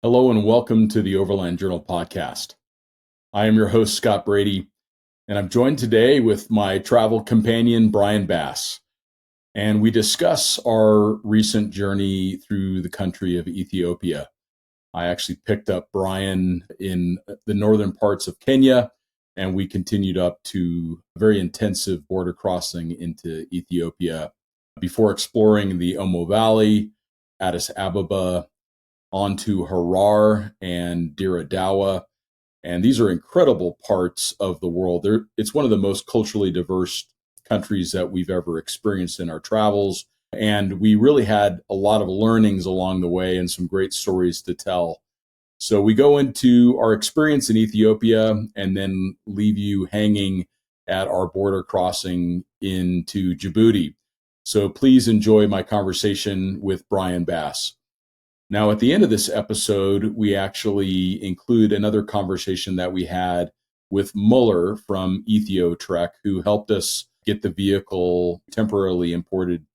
Hello and welcome to the Overland Journal podcast. I am your host, Scott Brady, and I'm joined today with my travel companion, Bryon Bass. And we discuss our recent journey through the country of Ethiopia. I actually picked up Bryon in the northern parts of Kenya, and we continued up to a very intensive border crossing into Ethiopia before exploring the Omo Valley, Addis Ababa, onto Harar and Dire Dawa. And these are incredible parts of the world. It's one of the most culturally diverse countries that we've ever experienced in our travels. And we really had a lot of learnings along the way and some great stories to tell. So we go into our experience in Ethiopia and then leave you hanging at our border crossing into Djibouti. So please enjoy my conversation with Bryon Bass. Now, at the end of this episode, we actually include another conversation that we had with Muller from EthioTrek, who helped us get the vehicle temporarily imported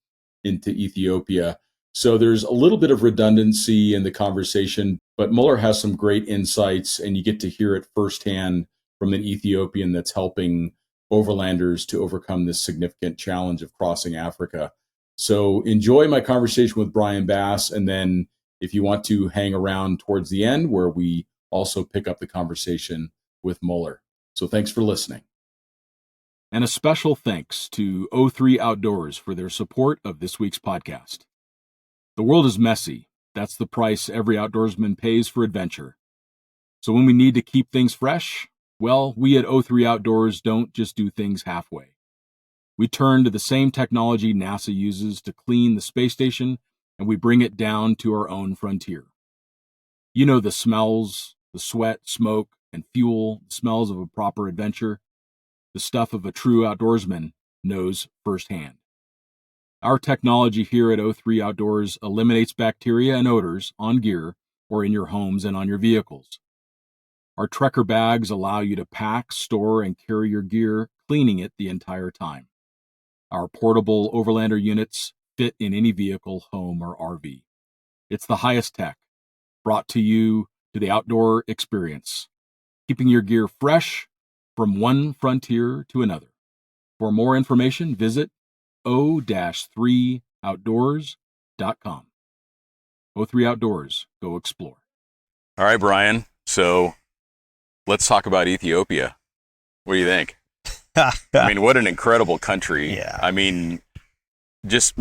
into Ethiopia. So there's a little bit of redundancy in the conversation, but Muller has some great insights, and you get to hear it firsthand from an Ethiopian that's helping overlanders to overcome this significant challenge of crossing Africa. So enjoy my conversation with Bryon Bass, and then if you want to hang around towards the end, where we also pick up the conversation with Muller. So thanks for listening. And a special thanks to O3 Outdoors for their support of this week's podcast. The world is messy. That's the price every outdoorsman pays for adventure. So when we need to keep things fresh, well, we at O3 Outdoors don't just do things halfway. We turn to the same technology NASA uses to clean the space station, and we bring it down to our own frontier. You know the smells, the sweat, smoke, and fuel, the smells of a proper adventure, the stuff of a true outdoorsman knows firsthand. Our technology here at O3 Outdoors eliminates bacteria and odors on gear or in your homes and on your vehicles. Our Trekker bags allow you to pack, store, and carry your gear, cleaning it the entire time. Our portable Overlander units fit in any vehicle, home, or RV. It's the highest tech, brought to you to the outdoor experience, keeping your gear fresh from one frontier to another. For more information, visit o-3outdoors.com. O3 Outdoors, go explore. All right, Bryon. So let's talk about Ethiopia. What do you think? I mean, what an incredible country. Yeah. I mean, just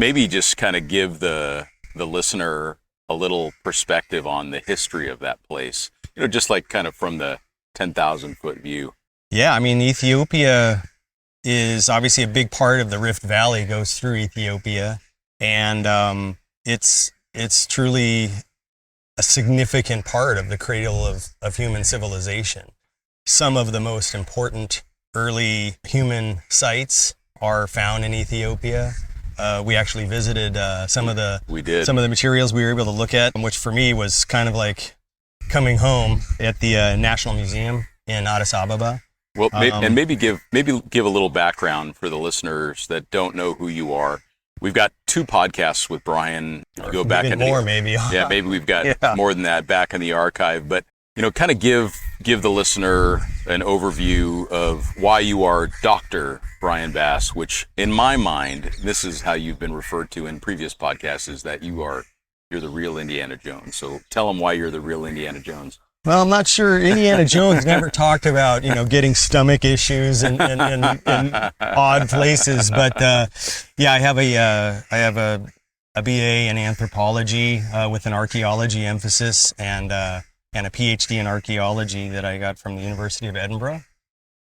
kind of give the listener a little perspective on the history of that place, just like kind of from the 10,000 foot view. Yeah, I mean, Ethiopia is obviously a big part of the Rift Valley, goes through Ethiopia, and it's truly a significant part of the cradle of human civilization. Some of the most important early human sites are found in Ethiopia. We actually visited some of the materials we were able to look at, which for me was kind of like coming home at the National Museum in Addis Ababa. Well, maybe give a little background for the listeners that don't know who you are. We've got 2 podcasts with Bryon. Go back into more, maybe. Yeah, maybe we've got more than that back in the archive. But kind of give the listener an overview of why you are Dr. Bryon Bass, which in my mind, this is how you've been referred to in previous podcasts, is that you're the real Indiana Jones. So tell them why you're the real Indiana Jones. Well, I'm not sure. Indiana Jones never talked about, getting stomach issues in odd places. But I have a BA in anthropology with an archaeology emphasis, and a PhD in archaeology that I got from the University of Edinburgh.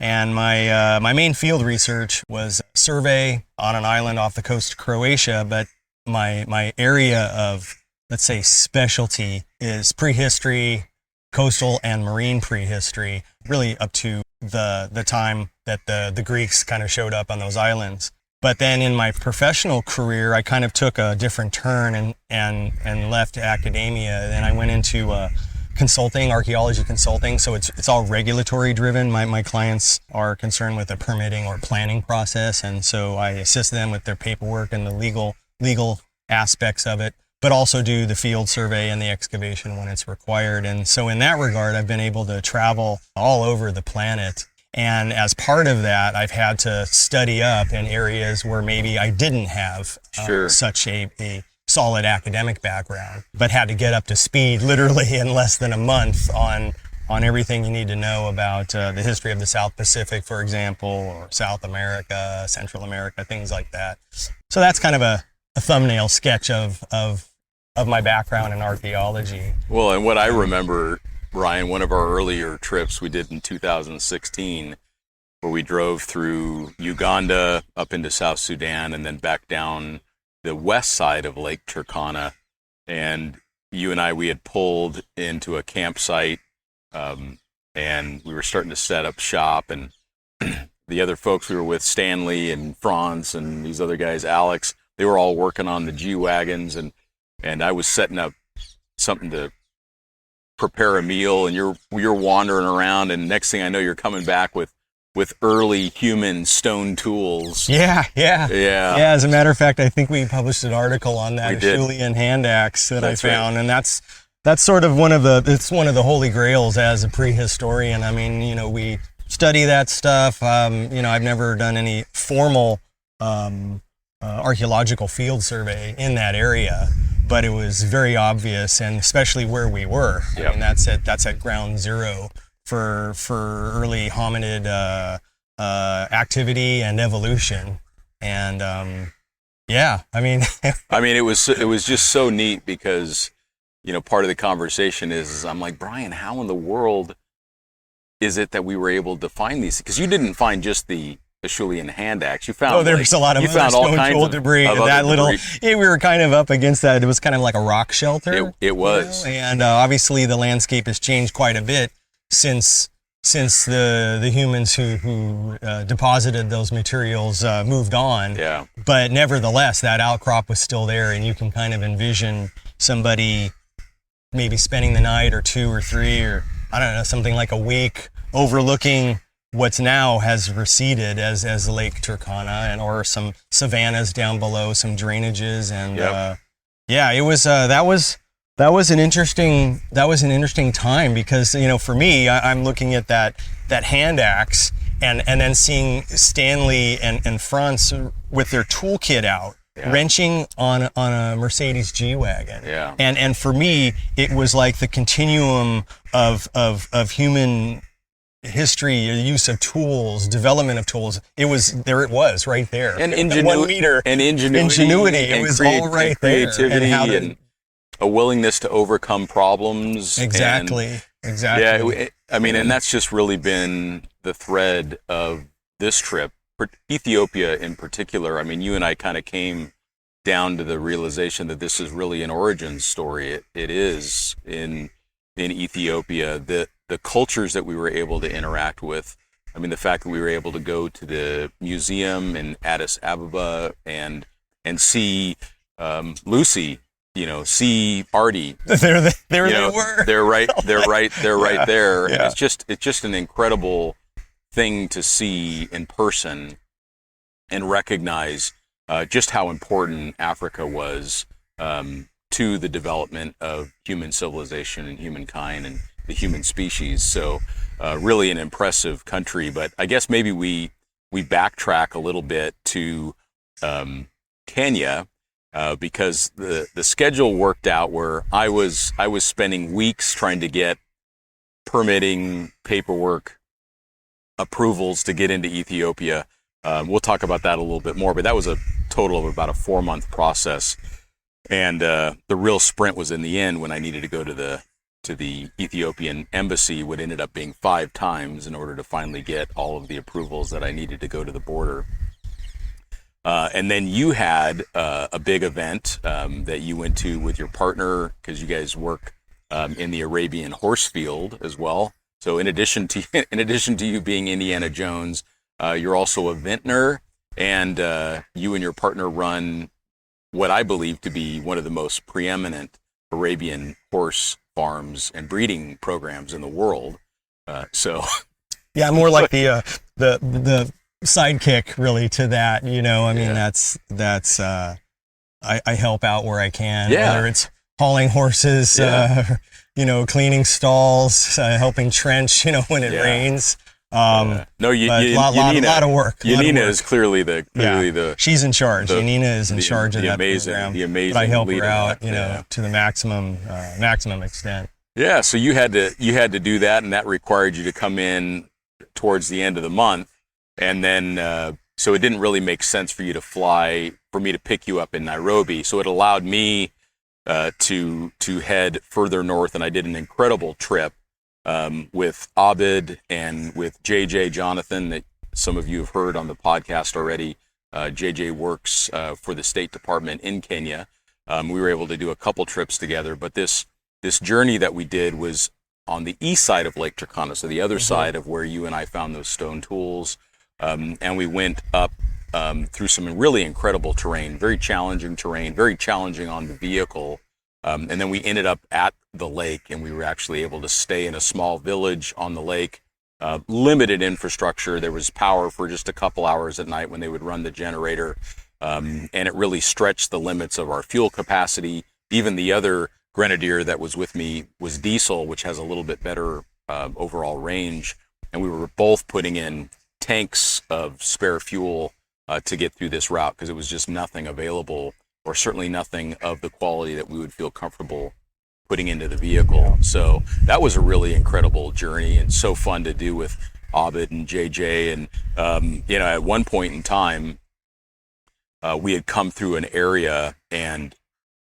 And my main field research was survey on an island off the coast of Croatia. But my area of, let's say, specialty is prehistory, coastal and marine prehistory, really up to the time that the Greeks kind of showed up on those islands. But then in my professional career, I kind of took a different turn and left academia. Then I went into consulting, archaeology consulting. So it's all regulatory driven. My clients are concerned with the permitting or planning process. And so I assist them with their paperwork and the legal aspects of it. but also do the field survey and the excavation when it's required. And so in that regard, I've been able to travel all over the planet. And as part of that, I've had to study up in areas where maybe I didn't have such a solid academic background, but had to get up to speed literally in less than a month on everything you need to know about the history of the South Pacific, for example, or South America, Central America, things like that. So that's kind of a thumbnail sketch of my background in archaeology. Well, and what I remember, Brian, one of our earlier trips we did in 2016, where we drove through Uganda up into South Sudan and then back down the west side of Lake Turkana. And you and I, we had pulled into a campsite, and we were starting to set up shop. And the other folks we were with, Stanley and Franz and these other guys, Alex, they were all working on the G-Wagons. And I was setting up something to prepare a meal, and you're wandering around, and next thing I know, you're coming back with early human stone tools. Yeah. As a matter of fact, I think we published an article on that Acheulean hand axe that I found, and that's sort of one of the holy grails as a prehistorian. I mean, we study that stuff. I've never done any formal archaeological field survey in that area, but it was very obvious, and especially where we were. Yep. I mean, that's at ground zero for early hominid activity and evolution. And I mean it was just so neat because part of the conversation is I'm like, Brian, how in the world is it that we were able to find these? Because you didn't find just the Acheulean hand axe. You found there was a lot of other stone tool debris. We were kind of up against that. It was kind of like a rock shelter. It was. And obviously the landscape has changed quite a bit since the humans who deposited those materials moved on. Yeah. But nevertheless, that outcrop was still there, and you can kind of envision somebody maybe spending the night or 2 or 3 or I don't know, something like a week overlooking what's now has receded as Lake Turkana or some savannas down below, some drainages, and it was that was an interesting time because for me I'm looking at that hand axe and then seeing Stanley and Franz with their toolkit out. Yeah. Wrenching on a Mercedes G-Wagon. Yeah. And for me, it was like the continuum of human history, the use of tools, development of tools. It was right there. And 1 meter. And ingenuity. It was all right there. Creativity and a willingness to overcome problems. Exactly. Yeah, and that's just really been the thread of this trip. Ethiopia in particular, you and I kind of came down to the realization that this is really an origin story. It is in Ethiopia. The cultures that we were able to interact with, the fact that we were able to go to the museum in Addis Ababa and see Lucy, see Artie. They were. They're right there. Yeah. And it's just an incredible thing to see in person and recognize just how important Africa was to the development of human civilization and humankind and the human species. So really an impressive country. But I guess maybe we backtrack a little bit to Kenya because the schedule worked out where I was spending weeks trying to get permitting, paperwork, approvals to get into Ethiopia. We'll talk about that a little bit more, but that was a total of about a 4-month process. And the real sprint was in the end when I needed to go to the Ethiopian embassy, what ended up being 5 times in order to finally get all of the approvals that I needed to go to the border. And then you had a big event that you went to with your partner because you guys work in the Arabian horse field as well. So in addition to you being Indiana Jones, you're also a vintner, and you and your partner run what I believe to be one of the most preeminent Arabian horse farms and breeding programs in the world. Yeah, more like the sidekick really to that. I help out where I can, Yeah. whether it's hauling horses, cleaning stalls, helping trench, when it rains. No, but a lot of work. Yanina is clearly the she's in charge. the- Yanina is in charge of that amazing, program. the amazing but I help leader her of out, that. to the maximum extent. Yeah, so you had to do that, and that required you to come in towards the end of the month, and then so it didn't really make sense for you to fly for me to pick you up in Nairobi. So it allowed me to head further north, and I did an incredible trip with Abid and with JJ Jonathan that some of you have heard on the podcast already. JJ works for the State Department in Kenya. We were able to do a couple trips together, but this journey that we did was on the east side of Lake Turkana, so the other side of where you and I found those stone tools. And we went up through some really incredible terrain, very challenging terrain, very challenging on the vehicle. And then we ended up at the lake, and we were actually able to stay in a small village on the lake. Limited infrastructure. There was power for just a couple hours at night when they would run the generator. And it really stretched the limits of our fuel capacity. Even the other Grenadier that was with me was diesel, which has a little bit better overall range. And we were both putting in tanks of spare fuel to get through this route because it was just nothing available, or certainly nothing of the quality that we would feel comfortable putting into the vehicle. So that was a really incredible journey and so fun to do with Abid and JJ. And, at one point in time, we had come through an area and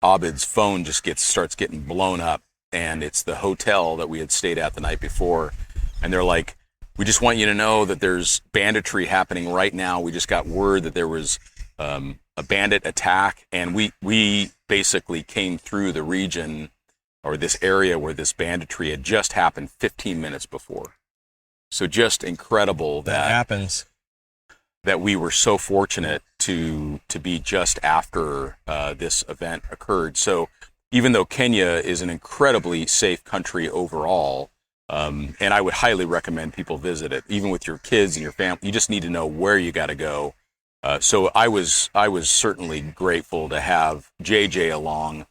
Abid's phone just starts getting blown up, and it's the hotel that we had stayed at the night before. And they're like, we just want you to know that there's banditry happening right now. We just got word that there was a bandit attack, and we basically came through the region or this area where this banditry had just happened 15 minutes before. So just incredible That happens. that we were so fortunate to be just after this event occurred. So even though Kenya is an incredibly safe country overall, and I would highly recommend people visit it, even with your kids and your family. You just need to know where you got to go. So I was certainly grateful to have JJ along,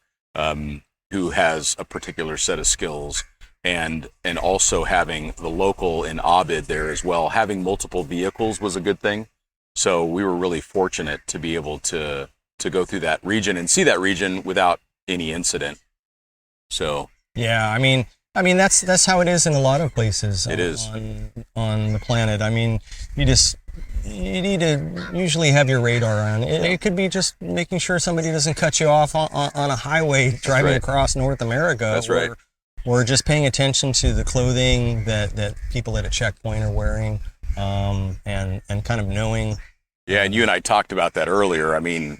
who has a particular set of skills, and also having the local in Abid there as well. Having multiple vehicles was a good thing. So we were really fortunate to be able to go through that region and see that region without any incident. So yeah, I mean that's how it is in a lot of places. It is on the planet. I mean, you need to usually have your radar on. It could be just making sure somebody doesn't cut you off on a highway driving across North America. That's right. Or just paying attention to the clothing that people at a checkpoint are wearing, and kind of knowing. Yeah, and you and I talked about that earlier. I mean,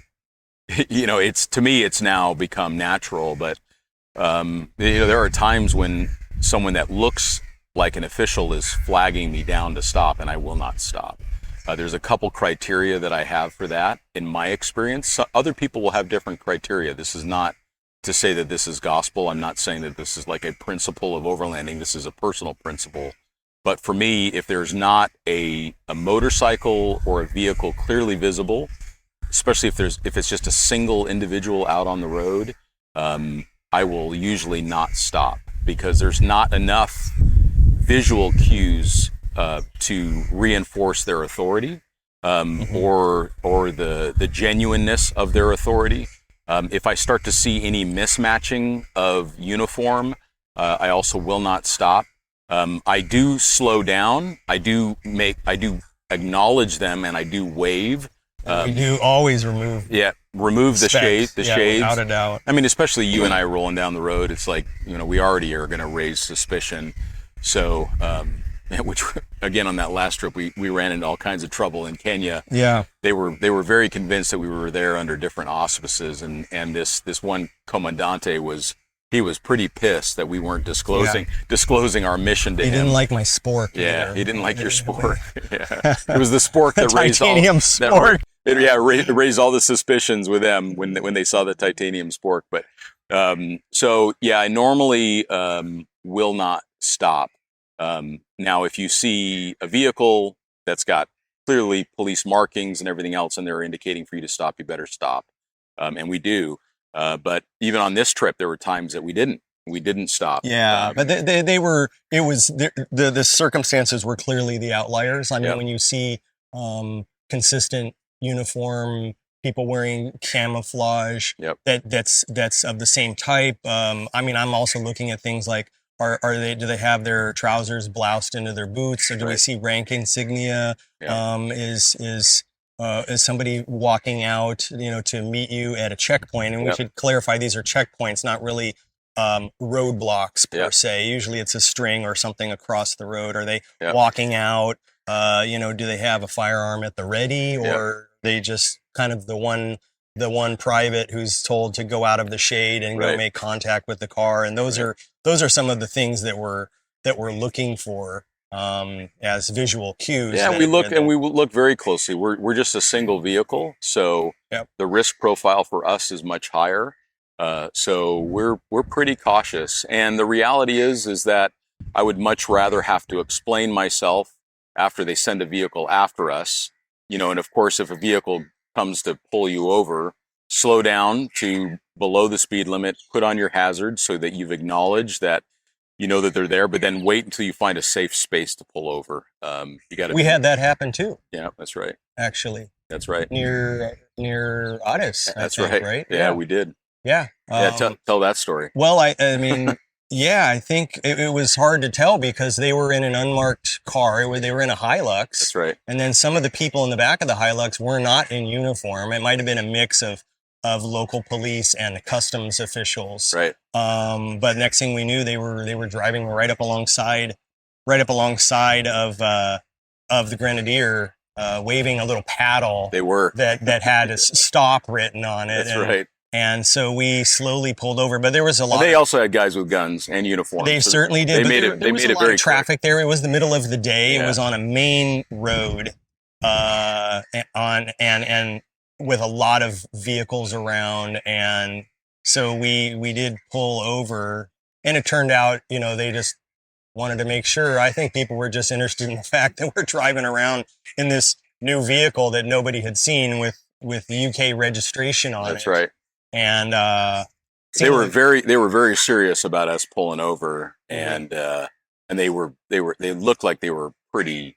it's, to me, it's now become natural, but there are times when someone that looks like an official is flagging me down to stop, and I will not stop. There's a couple criteria that I have for that in my experience. Other people will have different criteria. This is not to say that this is gospel. I'm not saying that this is like a principle of overlanding. This is a personal principle. But for me, if there's not a motorcycle or a vehicle clearly visible, especially if it's just a single individual out on the road, I will usually not stop because there's not enough visual cues to reinforce their authority or the genuineness of their authority. If I start to see any mismatching of uniform, I also will not stop. I do slow down. I do acknowledge them, and I do wave. We do always remove. Yeah, remove the shades. Without a doubt. I mean, especially you and I rolling down the road. It's like, we already are going to raise suspicion. So, which again on that last trip, we ran into all kinds of trouble in Kenya. Yeah, they were very convinced that we were there under different auspices, and this one comandante was pretty pissed that we weren't disclosing our mission to him. He didn't like my spork. Yeah, either. He didn't like your spork. Yeah. It was the spork that raised all titanium spork. Raised all the suspicions with them when they saw the titanium spork. But I normally will not stop. Now, if you see a vehicle that's got clearly police markings and everything else, and they're indicating for you to stop, you better stop. and we do. But even on this trip, there were times that we didn't stop. Yeah, but the circumstances were clearly the outliers. I mean, Yep. when you see consistent uniform, people wearing camouflage, Yep. that's of the same type. I mean, I'm also looking at things like do they have their trousers bloused into their boots, or do we Right. see rank insignia? Yeah. Is somebody walking out, to meet you at a checkpoint? And we Yep. should clarify, these are checkpoints, not really roadblocks per Yep. se. Usually it's a string or something across the road. Are they Yep. walking out? Do they have a firearm at the ready, or Yep. they just kind of the one private who's told to go out of the shade and go Right. make contact with the car? And those Right. are some of the things that we're looking for as visual cues. Yeah, we look very closely. We're just a single vehicle, so Yep. the risk profile for us is much higher. So we're pretty cautious, and the reality is that I would much rather have to explain myself after they send a vehicle after us, and of course, if a vehicle comes to pull you over, slow down to below the speed limit, put on your hazard so that you've acknowledged that you know that they're there, but then wait until you find a safe space to pull over. You got to. We had that happen too. Yeah, that's right. Actually, That's right. near Otis. That's I think, right. Yeah, we did. Yeah. Yeah, tell that story. Well, I mean, yeah, I think it was hard to tell because they were in an unmarked car. They were in a Hilux. That's right. And then some of the people in the back of the Hilux were not in uniform. It might have been a mix of local police and customs officials. Right. But next thing we knew, they were driving right up alongside of the Grenadier, waving a little paddle. They were that had a stop written on it. That's right. And so we slowly pulled over, but there was a lot. And they also had guys with guns and uniforms. They certainly did. They made it. They made it very traffic quick. there. It was the middle of the day. Yeah. It was on a main road, and with a lot of vehicles around. And so we did pull over, and it turned out, they just wanted to make sure. I think people were just interested in the fact that we're driving around in this new vehicle that nobody had seen with the UK registration on it. That's right. And they were very serious about us pulling over, and they looked like they were pretty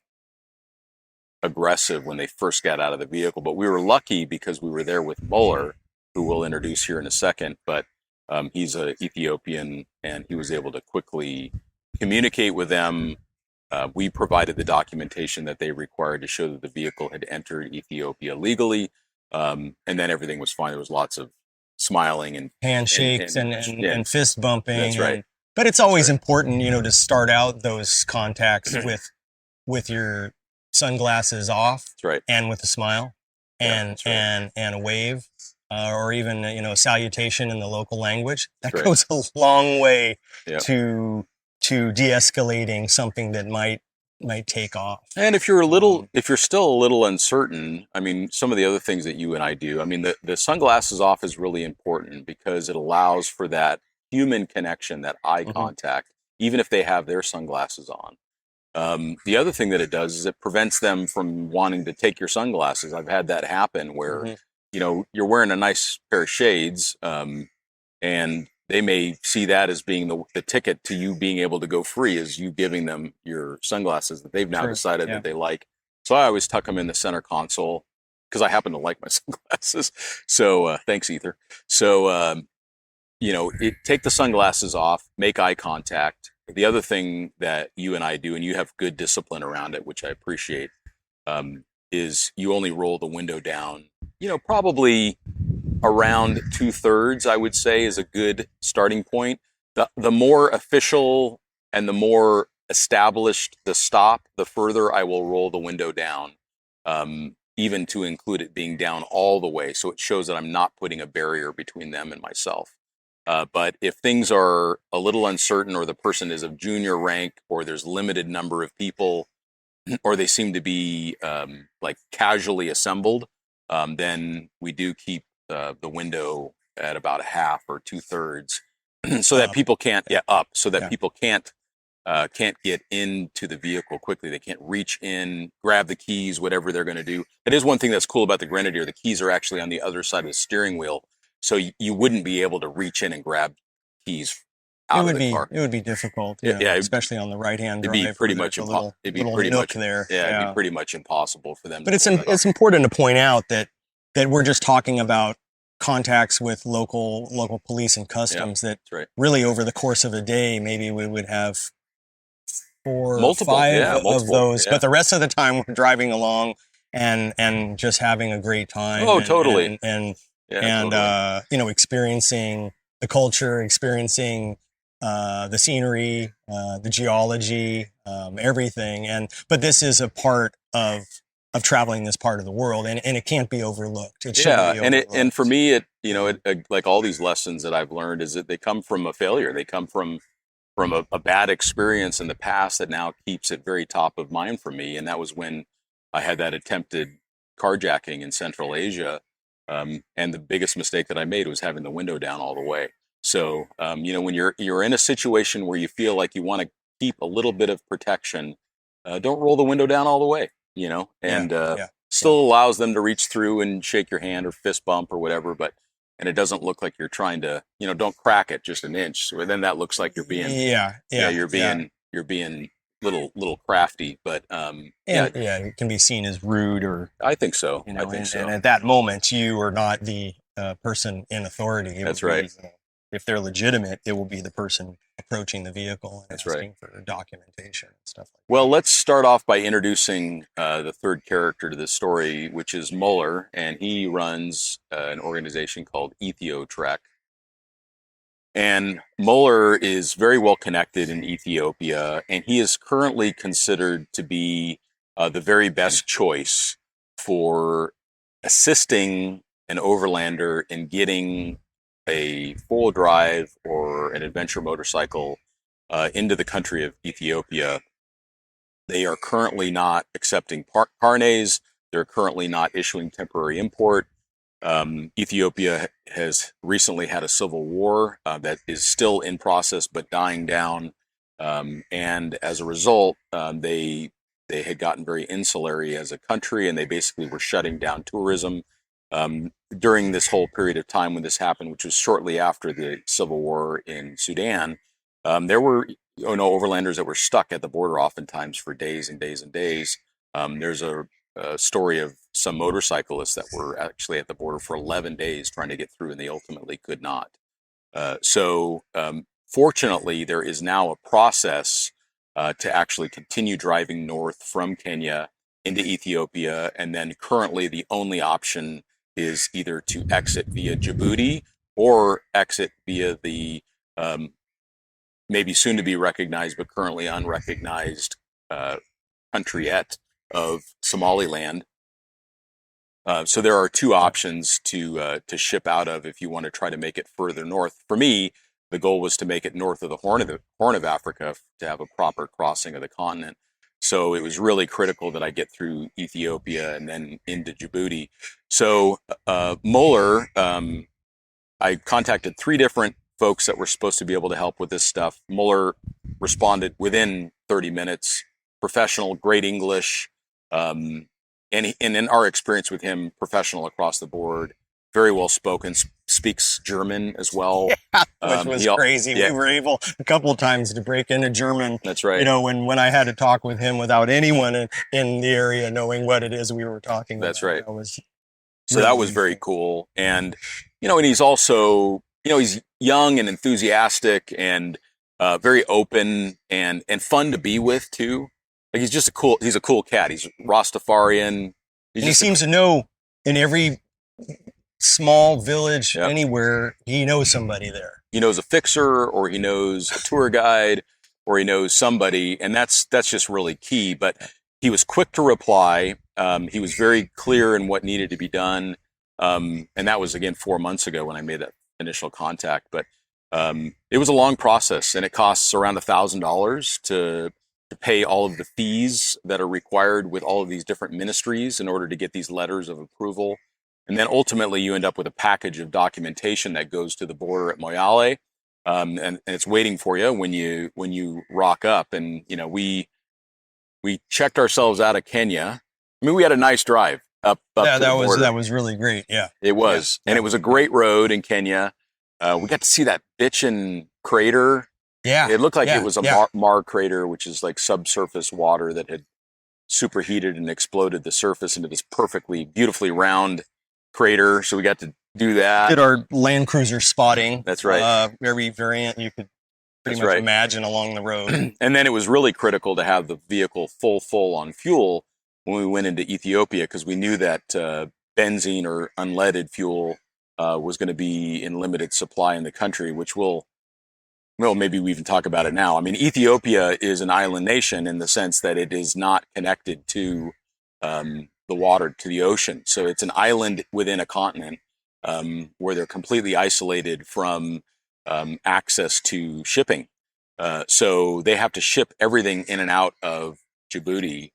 aggressive when they first got out of the vehicle. But we were lucky because we were there with Muller, who we'll introduce here in a second. But he's an Ethiopian, and he was able to quickly communicate with them. We provided the documentation that they required to show that the vehicle had entered Ethiopia legally, and then everything was fine. There was lots of smiling and handshakes and fist bumping. That's right. But it's always important, to start out those contacts with your sunglasses off. That's right. And with a smile and a wave, or even a salutation in the local language. That goes a long way to de-escalating something that might take off. And if you're still a little uncertain, I mean, some of the other things that you and I do, I mean, the sunglasses off is really important because it allows for that human connection, that eye contact, even if they have their sunglasses on. The other thing that it does is it prevents them from wanting to take your sunglasses. I've had that happen where, you're wearing a nice pair of shades, and they may see that as being the ticket to you being able to go free, is you giving them your sunglasses that they've now decided that they like. So I always tuck them in the center console because I happen to like my sunglasses. So thanks, Ether. So, take the sunglasses off, make eye contact. The other thing that you and I do, and you have good discipline around it, which I appreciate, is you only roll the window down, probably around 2/3, I would say, is a good starting point. The more official and the more established the stop, the further I will roll the window down, even to include it being down all the way. So it shows that I'm not putting a barrier between them and myself. But if things are a little uncertain, or the person is of junior rank, or there's limited number of people, or they seem to be like casually assembled, then we do keep the window at about a half or 2/3, so that people can't people can't can't get into the vehicle quickly. They can't reach in, grab the keys, whatever they're going to do. That is one thing that's cool about the Grenadier. The keys are actually on the other side of the steering wheel, so you wouldn't be able to reach in and grab keys out of the car. It would be difficult, especially on the right-hand drive. It'd be pretty much impossible. It'd be pretty much impossible for them. But it's important to point out that we're just talking about contacts with local police and customs. That's right. Really over the course of a day, maybe we would have 4 or 5 of those. But the rest of the time, we're driving along and just having a great time. Oh, totally. And experiencing the culture, experiencing the scenery, the geology, everything. But this is a part of traveling this part of the world, and it can't be overlooked. It shouldn't be overlooked. And for me, like all these lessons that I've learned is that they come from a failure. They come from a bad experience in the past that now keeps it very top of mind for me. And that was when I had that attempted carjacking in Central Asia. And the biggest mistake that I made was having the window down all the way. So, when you're in a situation where you feel like you want to keep a little bit of protection, don't roll the window down all the way, still allows them to reach through and shake your hand or fist bump or whatever, and it doesn't look like you're trying to, don't crack it just an inch. So then that looks like you're being, you're being little crafty, but, it can be seen as rude or, I think so. And at that moment, you are not the person in authority. That's right. If they're legitimate, it will be the person approaching the vehicle and asking for documentation and stuff like that. Well, let's start off by introducing the third character to this story, which is Muller, and he runs an organization called Ethiopia. And Muller is very well connected in Ethiopia, and he is currently considered to be the very best choice for assisting an overlander in getting a four-wheel drive or an adventure motorcycle into the country of Ethiopia. They are currently not accepting carnets. They're currently not issuing temporary import. Ethiopia has recently had a civil war that is still in process but dying down. And as a result, they had gotten very insulary as a country, and they basically were shutting down tourism. During this whole period of time when this happened, which was shortly after the civil war in Sudan, there were overlanders that were stuck at the border oftentimes for days and days and days. There's a story of some motorcyclists that were actually at the border for 11 days trying to get through, and they ultimately could not. Fortunately, there is now a process to actually continue driving north from Kenya into Ethiopia, and then currently the only option is either to exit via Djibouti or exit via the maybe soon to be recognized but currently unrecognized countryette of Somaliland. So there are 2 options to ship out of if you want to try to make it further north. For me, the goal was to make it north of the Horn of Africa to have a proper crossing of the continent. So it was really critical that I get through Ethiopia and then into Djibouti. So Muller, I contacted 3 different folks that were supposed to be able to help with this stuff. Muller responded within 30 minutes, professional, great English, and in our experience with him, professional across the board, very well spoken, speaks German as well. Which was crazy. We were able a couple of times to break into German. That's right. When I had to talk with him without anyone in the area knowing what it is we were talking about. That's right. So that was very cool. And, and he's also, he's young and enthusiastic and very open and fun to be with too. Like he's a cool cat. He's Rastafarian. He seems to know in every small village anywhere, he knows somebody there. He knows a fixer, or he knows a tour guide, or he knows somebody, and that's just really key. But he was quick to reply. He was very clear in what needed to be done, and that was again 4 months ago when I made that initial contact. But it was a long process, and it costs around $1,000 to pay all of the fees that are required with all of these different ministries in order to get these letters of approval. And then ultimately you end up with a package of documentation that goes to the border at Moyale. and it's waiting for you when you rock up. And we checked ourselves out of Kenya. I mean, we had a nice drive up Yeah, to the border. that was really great. Yeah, It was, and it was a great road in Kenya. We got to see that bitchin crater. Yeah, It looked like yeah, it was a yeah. Mar crater, which is like subsurface water that had superheated and exploded the surface into this beautifully round crater. So we got to do that. Did our Land Cruiser spotting. That's right. Every variant you could pretty That's much right. imagine along the road. And then it was really critical to have the vehicle full on fuel when we went into Ethiopia, because we knew that benzene or unleaded fuel was going to be in limited supply in the country, which maybe we even talk about it now. I mean, Ethiopia is an island nation in the sense that it is not connected to the water, to the ocean. So it's an island within a continent where they're completely isolated from access to shipping. So they have to ship everything in and out of Djibouti,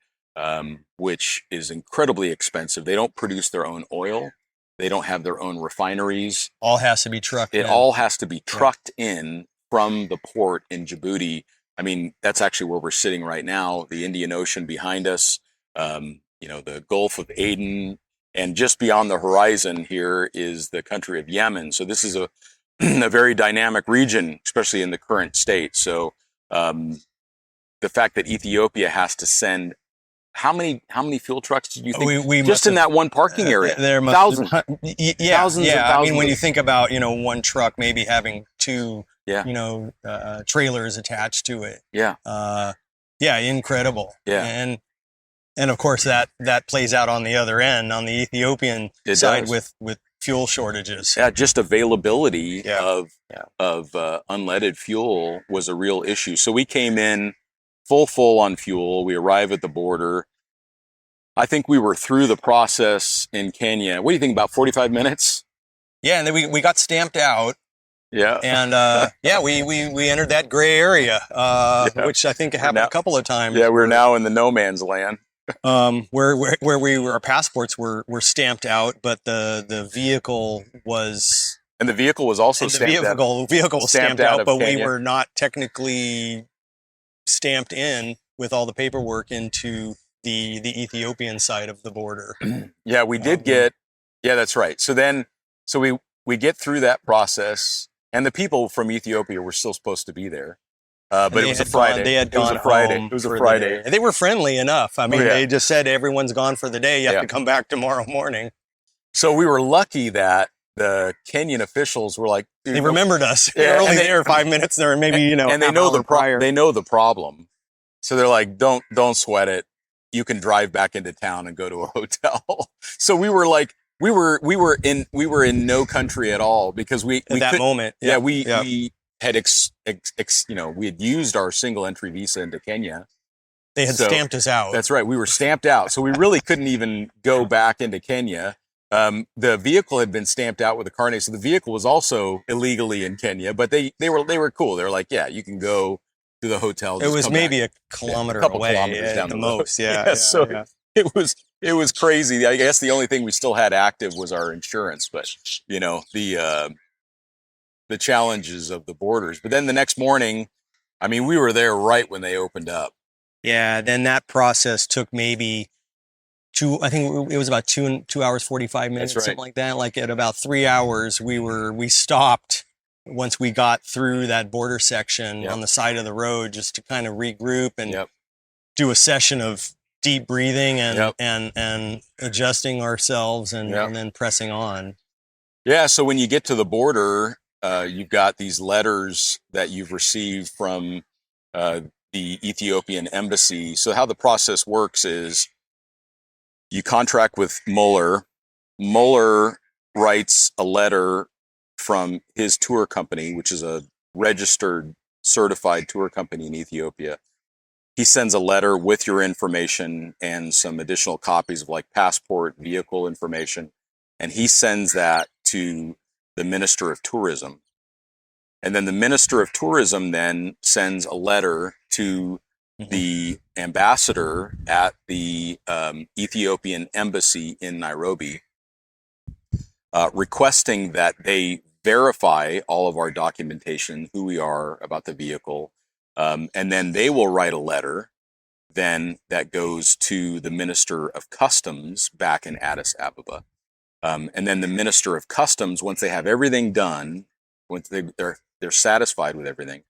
which is incredibly expensive. They don't produce their own oil. They don't have their own refineries. All has to be trucked. It all has to be trucked in from the port in Djibouti. I mean, that's actually where we're sitting right now. The Indian Ocean behind us, the Gulf of Aden, and just beyond the horizon here is the country of Yemen. So this is a very dynamic region, especially in the current state. So the fact that Ethiopia has to send how many fuel trucks did you think we just in that one parking area? There must thousands. Thousands and thousands. I mean, when you think about one truck maybe having two trailers attached to it. Incredible. And of course that plays out on the other end, on the Ethiopian side with fuel shortages. Just availability of unleaded fuel was a real issue. So we came in full on fuel. We arrive at the border. I think we were through the process in Kenya. What do you think, about 45 minutes? Yeah, and then we got stamped out. Yeah. And we entered that gray area, which I think happened a couple of times. Yeah, we're now in the no man's land. Where our passports were stamped out, but the vehicle was. And the vehicle was also stamped out. The vehicle was stamped out, but Kenya. We were not technically stamped in with all the paperwork into the Ethiopian side of the border. Yeah, we did get. Yeah, that's right. So we get through that process, and the people from Ethiopia were still supposed to be there. But it was a Friday. They had gone home. It was a Friday. They were friendly enough. I mean, they just said everyone's gone for the day. You have to come back tomorrow morning. So we were lucky that the Kenyan officials were like, they remembered us. They were only there 5 minutes. There, maybe and they know they know the problem. So they're like, don't sweat it. You can drive back into town and go to a hotel. So we were like, we were in no country at all, because we had we had used our single entry visa into Kenya. They had stamped us out. That's right. We were stamped out. So we really couldn't even go back into Kenya. The vehicle had been stamped out with a carnet. So the vehicle was also illegally in Kenya, but they were cool. They were like, yeah, you can go to the hotel. It was maybe a kilometer away down the the most. So it was crazy. I guess the only thing we still had active was our insurance, but the challenges of the borders. But then the next morning, I mean, we were there right when they opened up. Yeah. Then that process took maybe I think it was about 2 hours, 45 minutes, something like that. Like at about 3 hours, we stopped once we got through that border section on the side of the road, just to kind of regroup and do a session of deep breathing and adjusting ourselves and then pressing on. Yeah. So when you get to the border, you've got these letters that you've received from the Ethiopian embassy. So how the process works is you contract with Mueller. Mueller writes a letter from his tour company, which is a registered, certified tour company in Ethiopia. He sends a letter with your information and some additional copies of like passport, vehicle information. And he sends that to the Minister of Tourism. And then the Minister of Tourism then sends a letter to the ambassador at the Ethiopian embassy in Nairobi, requesting that they verify all of our documentation, who we are about the vehicle, and then they will write a letter then that goes to the Minister of Customs back in Addis Ababa. And then the Minister of Customs, once they have everything done, once they're satisfied with everything,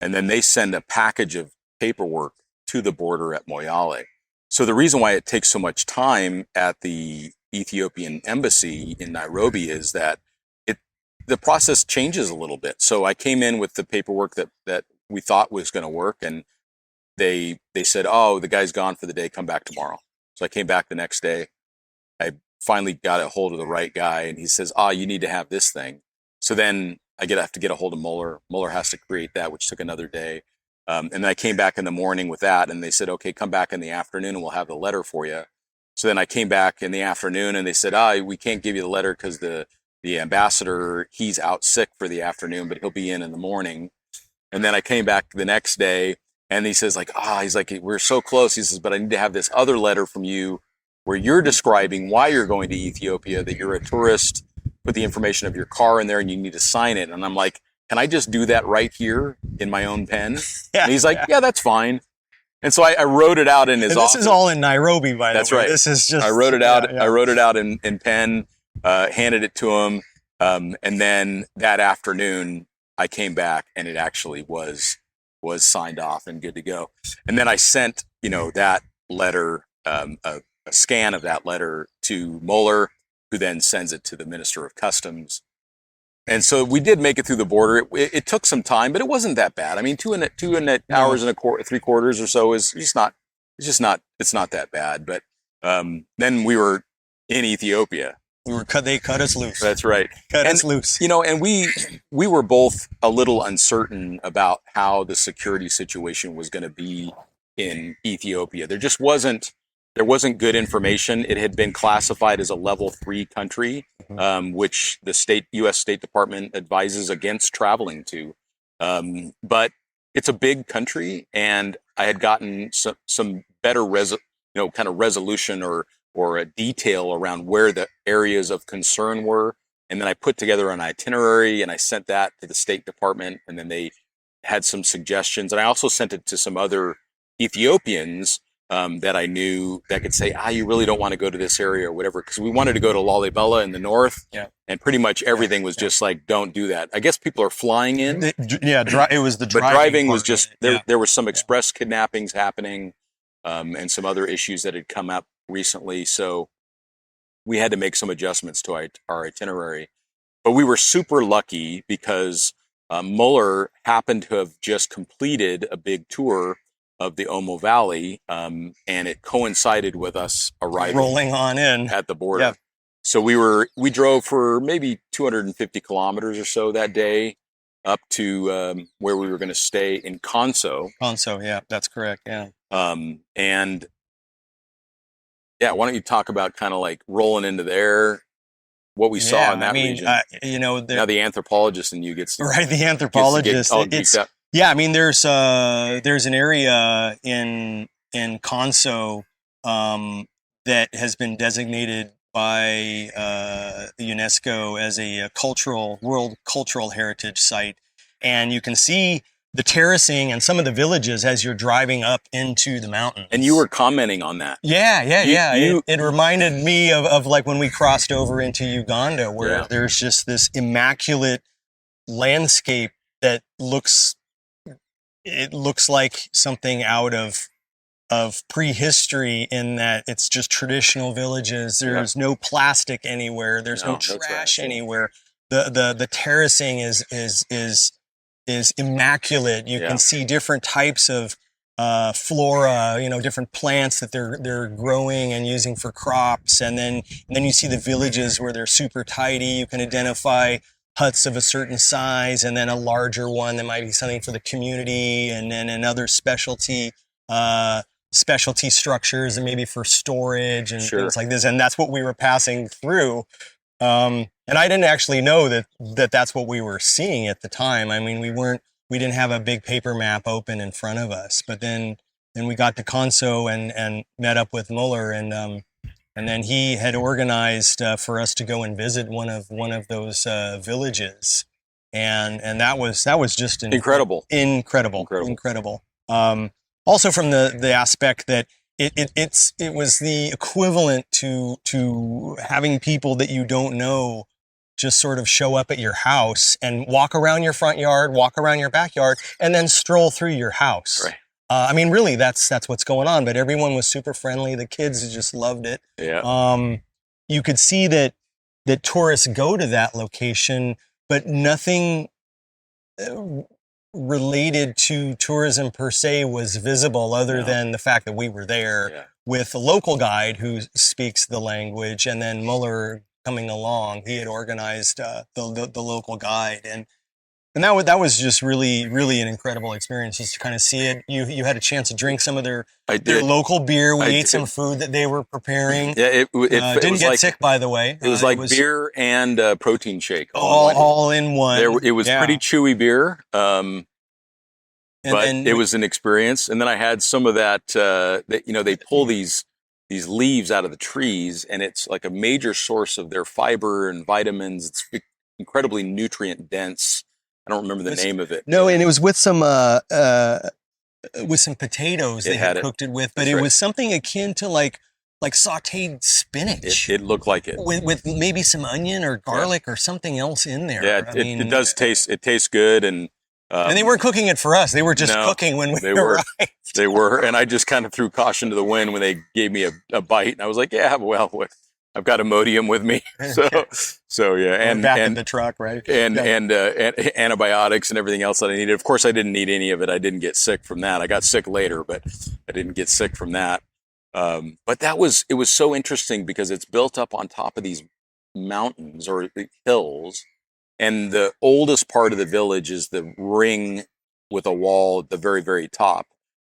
and then they send a package of paperwork to the border at Moyale. So the reason why it takes so much time at the Ethiopian embassy in Nairobi is that the process changes a little bit. So I came in with the paperwork that we thought was going to work, and they said, "Oh, the guy's gone for the day. Come back tomorrow." So I came back the next day. I finally got a hold of the right guy, and he says, "You need to have this thing." So then I have to get a hold of Mueller. Mueller has to create that, which took another day. And then I came back in the morning with that, and they said, "Okay, come back in the afternoon, and we'll have the letter for you." So then I came back in the afternoon, and they said, "We can't give you the letter because the ambassador, he's out sick for the afternoon, but he'll be in the morning." And then I came back the next day, and he says he's like, "We're so close." He says, "But I need to have this other letter from you where you're describing why you're going to Ethiopia, that you're a tourist, put the information of your car in there, and you need to sign it." And I'm like, "Can I just do that right here in my own pen?" Yeah, and he's like, "Yeah, that's fine." And so I wrote it out in his office. This is all in Nairobi, by the way. That's right. This is just. I wrote it out. Yeah. I wrote it out in pen, handed it to him, and then that afternoon I came back, and it actually was signed off and good to go. And then I sent that letter, a scan of that letter to Mueller, who then sends it to the Minister of Customs. And so we did make it through the border. It took some time, but it wasn't that bad. I mean, two hours and 3/4 or so is just not. It's not that bad. But then we were in Ethiopia. They cut us loose. That's right. Cut us loose. And we were both a little uncertain about how the security situation was going to be in Ethiopia. There wasn't good information. It had been classified as a level 3 country, which the U.S. State Department advises against traveling to. But it's a big country, and I had gotten some better kind of resolution or a detail around where the areas of concern were. And then I put together an itinerary, and I sent that to the State Department, and then they had some suggestions. And I also sent it to some other Ethiopians that I knew that could say, you really don't want to go to this area or whatever, because we wanted to go to Lalibela in the north. Yeah. And pretty much everything was just like, don't do that. I guess people are flying in. It was the driving. But driving was just, Yeah. There was some express kidnappings happening, and some other issues that had come up recently. So we had to make some adjustments to our itinerary. But we were super lucky because Mueller happened to have just completed a big tour of the Omo Valley, and it coincided with us arriving rolling on in at the border. Yep. So we drove for maybe 250 kilometers or so that day up to where we were going to stay in Konso. Konso, yeah, that's correct. Yeah. And yeah, why don't you talk about kind of like rolling into there, what we saw in that region? Now the anthropologist in you gets right. The anthropologist. Yeah, I mean, there's an area in Konso that has been designated by the UNESCO as a World Cultural Heritage Site, and you can see the terracing and some of the villages as you're driving up into the mountains. And you were commenting on that. Yeah. It reminded me of like when we crossed over into Uganda, where there's just this immaculate landscape that looks like something out of prehistory, in that it's just traditional villages. There's no plastic anywhere. There's no trash anywhere. The terracing is immaculate. You can see different types of flora, different plants that they're growing and using for crops. And then you see the villages where they're super tidy. You can identify huts of a certain size, and then a larger one that might be something for the community, and then another specialty structures and maybe for storage and things like this. And that's what we were passing through. And I didn't actually know that that's what we were seeing at the time. I mean, we didn't have a big paper map open in front of us, but then we got to Konso and met up with Mueller, and And then he had organized for us to go and visit one of those villages, and that was just Incredible. incredible. Also from the aspect that it was the equivalent to having people that you don't know just sort of show up at your house and walk around your front yard, walk around your backyard, and then stroll through your house. Right. I mean, really, that's what's going on. But everyone was super friendly. The kids just loved it. Yeah. You could see that tourists go to that location, but nothing related to tourism per se was visible, other than the fact that we were there with a local guide who speaks the language, and then Mueller coming along. He had organized the local guide, and that was just really an incredible experience, just to kind of see it. You had a chance to drink some of their local beer. We ate some food that they were preparing. Yeah, it didn't get sick, by the way. It was like beer and protein shake all in one. It was pretty chewy beer, but it was an experience. And then I had some of that. They pull these leaves out of the trees, and it's like a major source of their fiber and vitamins. It's incredibly nutrient dense. I don't remember the name of it. No, and it was with some potatoes they had cooked it with, but it was something akin to like sautéed spinach. It looked like it with maybe some onion or garlic or something else in there. Yeah, it does taste. It tastes good, and they weren't cooking it for us. They were just cooking when we arrived. They were, and I just kind of threw caution to the wind when they gave me a bite, and I was like, yeah, well, I've got Imodium with me, so yeah, and back in the truck, right? And antibiotics and everything else that I needed. Of course, I didn't need any of it. I didn't get sick from that. I got sick later, but I didn't get sick from that. But it was so interesting because it's built up on top of these mountains or hills, and the oldest part of the village is the ring with a wall at the very, very top.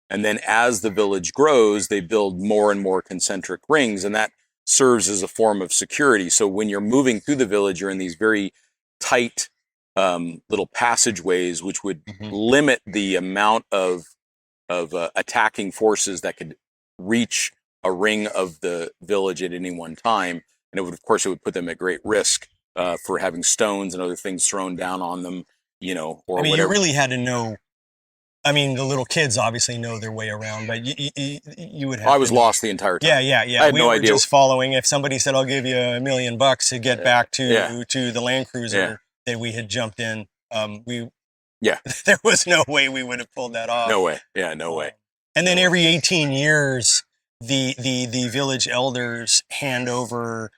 And then as the village grows, they build more and more concentric rings, and that serves as a form of security. So when you're moving through the village, you're in these very tight little passageways, which would limit the amount of attacking forces that could reach a ring of the village at any one time. And it would put them at great risk for having stones and other things thrown down on them, or whatever. You really had to know. I mean, the little kids obviously know their way around, but you would have. I was lost the entire time. Yeah. I had no idea. Just following. If somebody said, "I'll give you $1 million to get back to the Land Cruiser that we had jumped in," there was no way we would have pulled that off. No way. Yeah, no way. And then every 18 years, the village elders hand over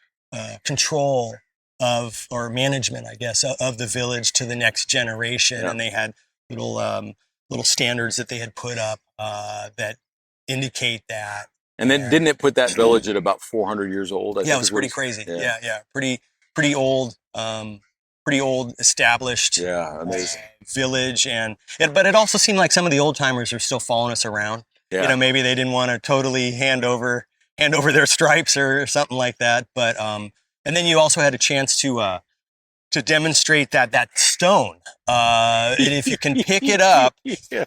control of, or management, I guess, of the village to the next generation, and they had little standards that they had put up that indicate that. And then didn't it put that village at about 400 years old? It was pretty crazy. Yeah. Pretty old, established village. But it also seemed like some of the old timers are still following us around. Yeah. Maybe they didn't want to totally hand over their stripes or something like that. But and then you also had a chance to demonstrate that stone. And if you can pick it up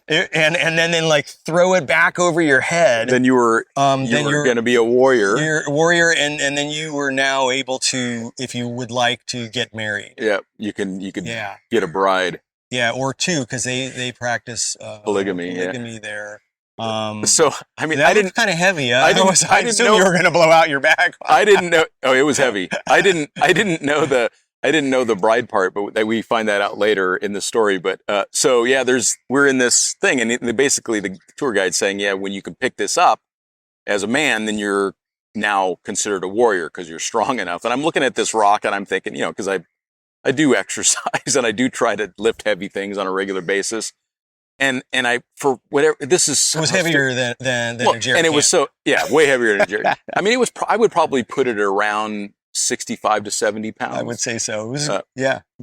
and then like throw it back over your head, then you were going to be a warrior. You're a warrior, and then you were now able to, if you would like to, get married. Yeah, you could get a bride. Yeah, or two, because they practice polygamy there. So I mean, I didn't kind of heavy. I assumed you were going to blow out your back. I didn't know. Oh, it was heavy. I didn't know the bride part, but we find that out later in the story. But we're in this thing, and basically the tour guide's saying, when you can pick this up as a man, then you're now considered a warrior because you're strong enough. And I'm looking at this rock, and I'm thinking, because I do exercise and I do try to lift heavy things on a regular basis. And I, for whatever, this is... It was heavier than a jerry And it was way heavier than a jerry. I mean, I would probably put it around 65 to 70 pounds. I would say so. It was,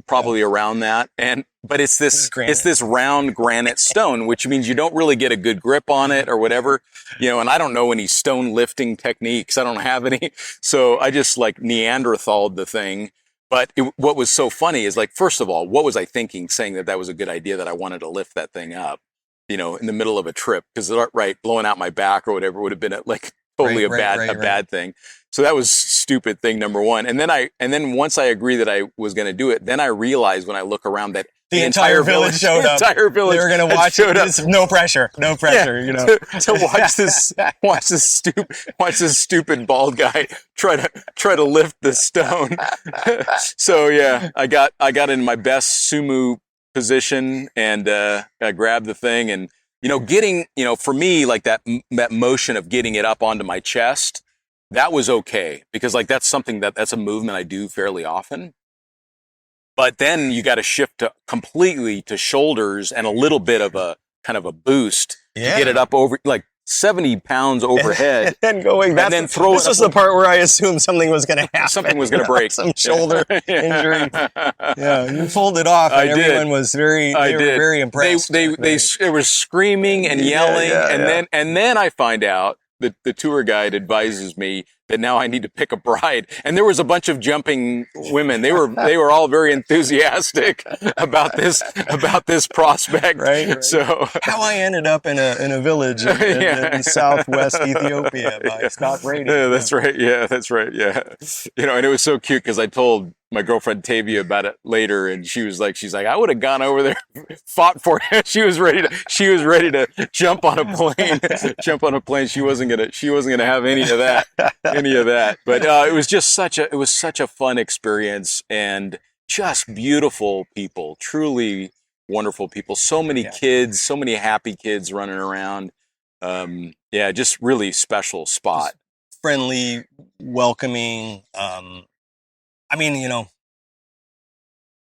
probably around that. But it's this round granite stone, which means you don't really get a good grip on it or whatever, and I don't know any stone lifting techniques. I don't have any. So I just like Neanderthaled the thing. But what was so funny is, like, first of all, what was I thinking saying that was a good idea, that I wanted to lift that thing up, in the middle of a trip? Because, blowing out my back or whatever would have been like totally Right. a bad thing. So that was stupid thing number one. And then once I agreed that I was going to do it, then I realized when I look around that the entire village showed up. Entire village. They were going to watch it. No pressure. Yeah, you know, to watch this stupid bald guy try to lift the stone. So yeah, I got in my best sumo position and I grabbed the thing, and getting for me, like that motion of getting it up onto my chest, that was okay, because like that's a movement I do fairly often. But then you got to shift completely to shoulders and a little bit of a kind of a boost to get it up over like 70 pounds overhead. And going, and then throw this was the part where I assumed something was going to happen. Something was going to break. Some shoulder injury. Yeah, you pulled it off, and everyone was very impressed. They were screaming and yelling, and then I find out that the tour guide advises me that now I need to pick a bride. And there was a bunch of jumping women. They were all very enthusiastic about this prospect. Right. So how I ended up in a village in southwest Ethiopia by Scott Brady. Yeah, that's right. Yeah, that's right. Yeah. And it was so cute because I told my girlfriend Tavia about it later, and she's like, I would have gone over there, fought for it. She was ready to jump on a plane. She wasn't gonna have any of that. But it was such a fun experience, and just beautiful people, truly wonderful people. So many kids, so many happy kids running around. Just really special spot. Friendly, welcoming.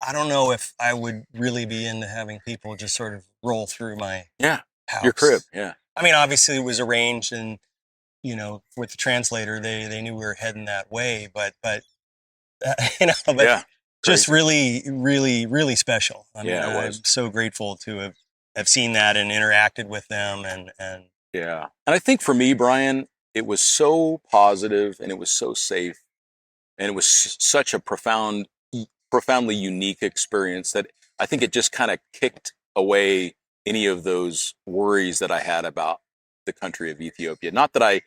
I don't know if I would really be into having people just sort of roll through my house. Your crib. Yeah. I mean, obviously it was arranged, and with the translator, they knew we were heading that way, but just really, really, really special. I mean, I was so grateful to have seen that and interacted with them, and yeah. And I think for me, Brian, it was so positive, and it was so safe, and it was such a profoundly unique experience that I think it just kind of kicked away any of those worries that I had about the country of Ethiopia. Not that I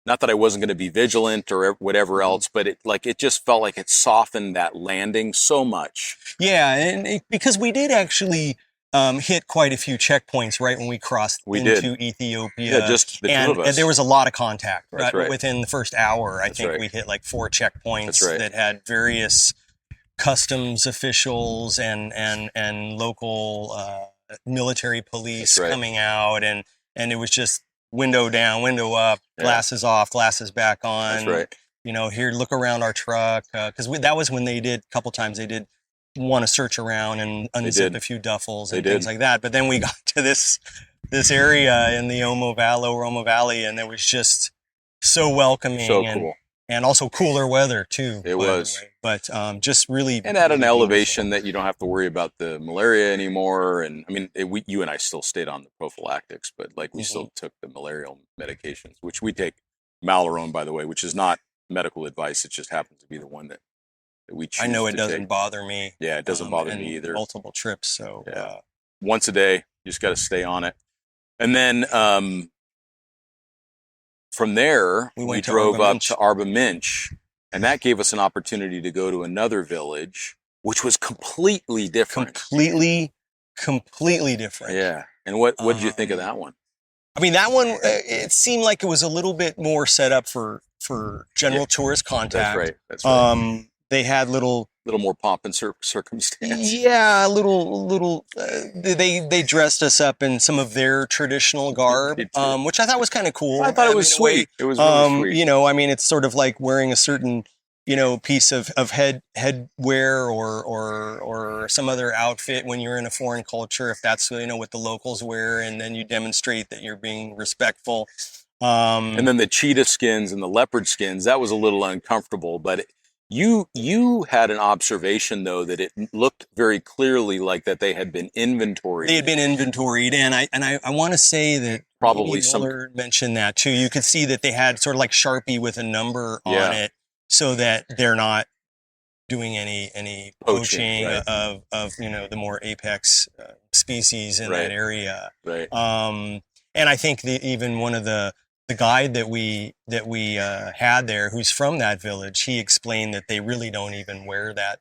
wasn't going to be vigilant or whatever else, but it just felt like it softened that landing so much. Yeah, and because we did actually hit quite a few checkpoints right when we crossed into Ethiopia. Yeah, just the two of us. And there was a lot of contact. That's right. Within the first hour, I think we hit like 4 checkpoints that had various customs officials and local military police coming out, and it was just window down, window up, glasses off, glasses back on. That's right. Here, look around our truck, because that was when they did a couple times. They did want to search around and unzip a few duffels and things like that. But then we got to this area in the Romo Valley, and it was just so welcoming. So cool. And also cooler weather too. It was, but just really, and at an elevation that you don't have to worry about the malaria anymore. And I mean, you and I still stayed on the prophylactics, but like we still took the malarial medications, which we take Malarone, by the way, which is not medical advice. It just happens to be the one that we choose. I know it to doesn't take. bother me. Yeah, it doesn't bother me either. Multiple trips, so once a day, you just got to stay on it, and then. From there, we drove up to Arba Minch, and that gave us an opportunity to go to another village, which was completely different. Completely different. Yeah. And what did you think of that one? I mean, that one, it seemed like it was a little bit more set up for general tourist contact. That's right. They had little more pomp and circumstance. Yeah, little. They dressed us up in some of their traditional garb, which I thought was kind of cool. I thought it was sweet. It was really sweet. I mean, it's sort of like wearing a certain piece of headwear or some other outfit when you're in a foreign culture, if that's what the locals wear, and then you demonstrate that you're being respectful. And then the cheetah skins and the leopard skins, that was a little uncomfortable, but. You had an observation, though, that it looked very clearly like that they had been inventoried. They had been inventoried, and I want to say that probably Mueller mentioned that too. You could see that they had sort of like Sharpie with a number on it, so that they're not doing any poaching of the more apex species in that area. Right. And I think even one of the the guide that we had there, who's from that village, he explained that they really don't even wear that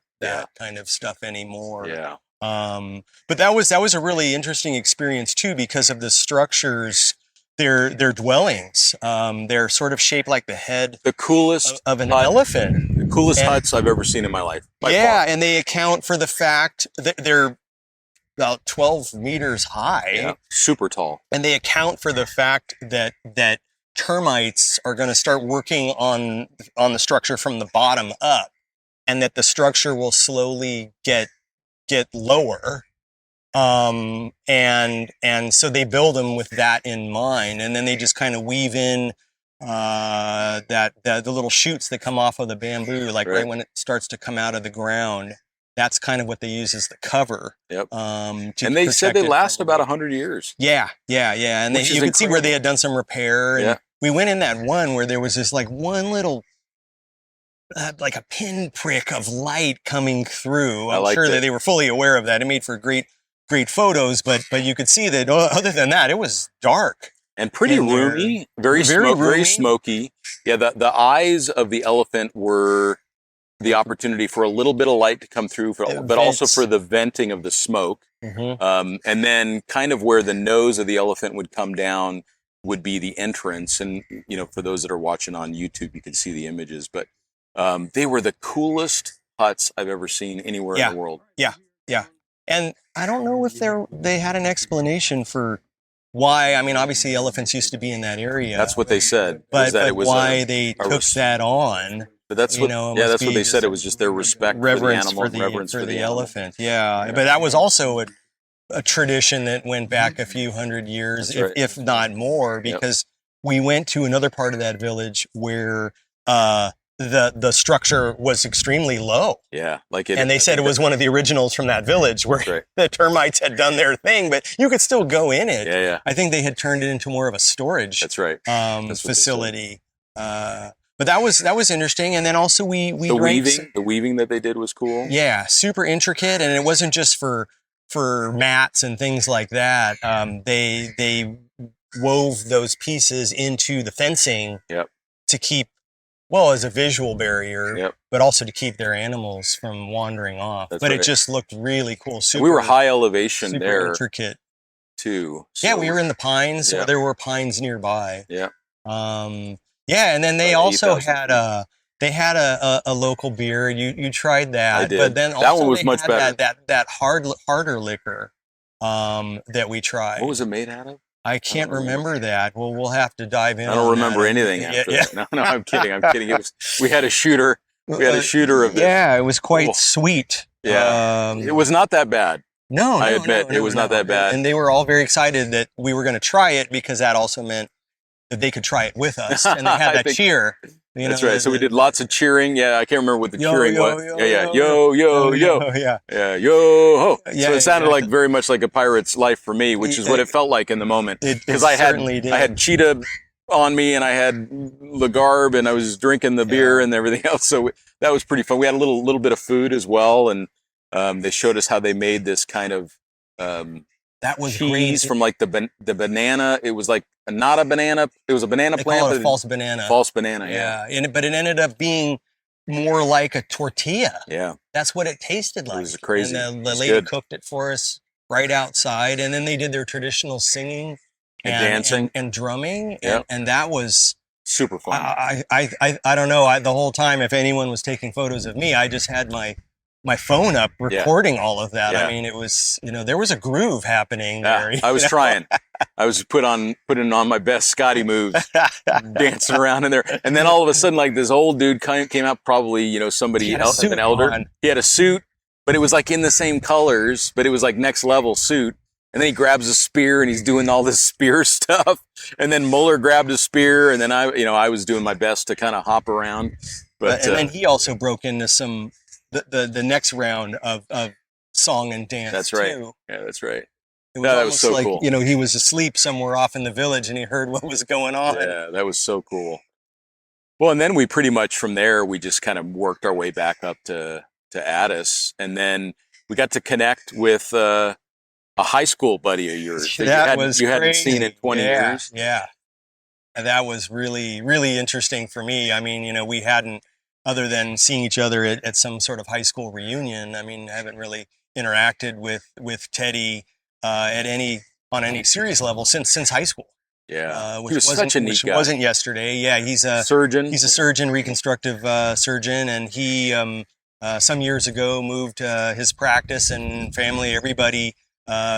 kind of stuff anymore. Yeah. But that was a really interesting experience too, because of the structures, their dwellings. They're sort of shaped like the head, the coolest of an elephant. The coolest huts I've ever seen in my life. By far. And they account for the fact that they're about 12 meters high. Yeah, super tall. And they account for the fact that termites are going to start working on the structure from the bottom up, and that the structure will slowly get lower. And so they build them with that in mind, and then they just kind of weave in the little shoots that come off of the bamboo, like right when it starts to come out of the ground. That's kind of what they use as the cover. Yep. And they said they last about 100 years. Yeah. And you could see where they had done some repair. And we went in that one where there was this like one little, like a pinprick of light coming through. I'm sure that they were fully aware of that. It made for great photos, but you could see that other than that, it was dark. And pretty roomy, very smoky. Yeah, the eyes of the elephant were the opportunity for a little bit of light to come through, but also for the venting of the smoke. Mm-hmm. And then kind of where the nose of the elephant would come down would be the entrance. And, for those that are watching on YouTube, you can see the images. But they were the coolest huts I've ever seen anywhere in the world. Yeah. And I don't know if they had an explanation for why. I mean, obviously elephants used to be in that area. That's what they said. But why they took that on. But that's what that's what they said. It was just their respect for the animal, reverence for the elephant. Yeah, but that was also a tradition that went back a few hundred years, if not more, because we went to another part of that village where the structure was extremely low. Yeah, and they said it was one of the originals from that village where the termites had done their thing, but you could still go in it. Yeah. I think they had turned it into more of a storage. Facility. But that was interesting, and then also we the weaving that they did was cool. Yeah, super intricate, and it wasn't just for mats and things like that. They wove those pieces into the fencing to keep, as a visual barrier, but also to keep their animals from wandering off. It just looked really cool. We were high elevation super there, intricate too. So we were in the pines. Yeah. There were pines nearby. Yeah. And then they also had a local beer. You tried that. I did. But then also that one was much better. That harder liquor that we tried. What was it made out of? I can't remember that. Well, we'll have to dive in. I don't remember anything after that. No, I'm kidding. We had a shooter. We had a shooter of it. Yeah, it was quite sweet. Yeah. It was not that bad. No, I admit it was not that bad. And they were all very excited that we were going to try it, because that also meant that they could try it with us, and they had that cheer. That's right. So we did lots of cheering. Yeah, I can't remember what the cheering was. Yo, ho. So it sounded like very much like a pirate's life for me, which is what it felt like in the moment. Because I had cheetah on me, and I had Lagarbe, and I was drinking the beer and everything else. So that was pretty fun. We had a little bit of food as well, and they showed us how they made this kind of that was cheese great. From like the banana. It was like not a banana. It was a banana plant. Call it a false banana. False banana. Yeah. But it ended up being more like a tortilla. Yeah. That's what it tasted like. It was crazy. And the lady cooked it for us right outside, and then they did their traditional singing and dancing and drumming, and that was super fun. I don't know. The whole time, if anyone was taking photos of me, I just had my phone up recording all of that. I mean, it was, there was a groove happening there. I was trying. I was putting on my best Scotty moves, dancing around in there. And then all of a sudden, like this old dude came out, probably, somebody else, an elder. He had a suit, but it was like in the same colors, but it was like next level suit. And then he grabs a spear and he's doing all this spear stuff. And then Mueller grabbed a spear, and then I was doing my best to kind of hop around. But and then he also broke into some the next round of song and dance. That's right. Too. Yeah, that's right. It was that was so like, cool. He was asleep somewhere off in the village and he heard what was going on. Yeah, that was so cool. Well, and then we pretty much from there, we just kind of worked our way back up to Addis. And then we got to connect with a high school buddy of yours that you hadn't seen in 20 years. Yeah. that was really, really interesting for me. I mean, we hadn't, other than seeing each other at some sort of high school reunion, I mean, I haven't really interacted with Teddy on any serious level since high school. Yeah, Which he was such a neat which guy. wasn't yesterday. Yeah, he's a Surgeon. He's a surgeon, reconstructive surgeon, and he some years ago moved his practice and family, everybody.